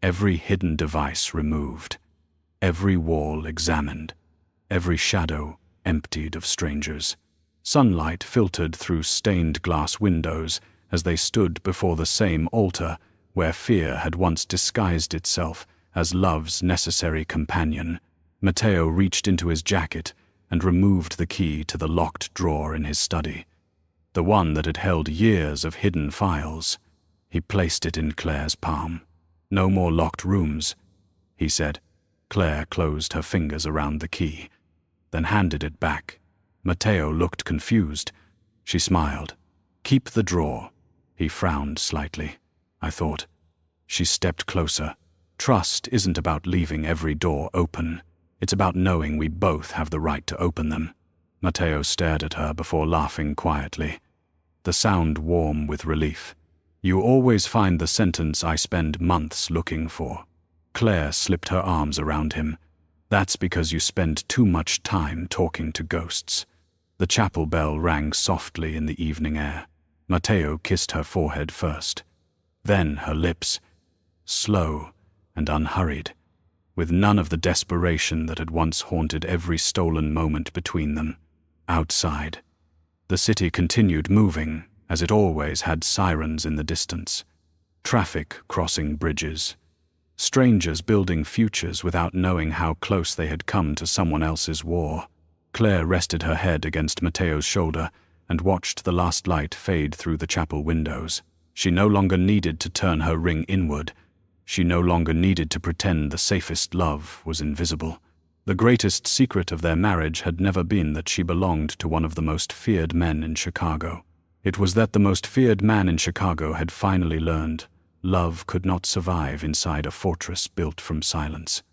Every hidden device removed, every wall examined, every shadow emptied of strangers. Sunlight filtered through stained glass windows as they stood before the same altar where fear had once disguised itself as love's necessary companion. Matteo reached into his jacket and removed the key to the locked drawer in his study, the one that had held years of hidden files. He placed it in Claire's palm. No more locked rooms, he said. Claire closed her fingers around the key, then handed it back. Matteo looked confused. She smiled. Keep the drawer. He frowned slightly. I thought. She stepped closer. Trust isn't about leaving every door open. It's about knowing we both have the right to open them. Matteo stared at her before laughing quietly. The sound warm with relief. You always find the sentence I spend months looking for. Claire slipped her arms around him. That's because you spend too much time talking to ghosts. The chapel bell rang softly in the evening air. Matteo kissed her forehead first. Then her lips, slow and unhurried, with none of the desperation that had once haunted every stolen moment between them. Outside, the city continued moving, as it always had, sirens in the distance. Traffic crossing bridges. Strangers building futures without knowing how close they had come to someone else's war. Claire rested her head against Matteo's shoulder and watched the last light fade through the chapel windows. She no longer needed to turn her ring inward. She no longer needed to pretend the safest love was invisible. The greatest secret of their marriage had never been that she belonged to one of the most feared men in Chicago. It was that the most feared man in Chicago had finally learned love could not survive inside a fortress built from silence.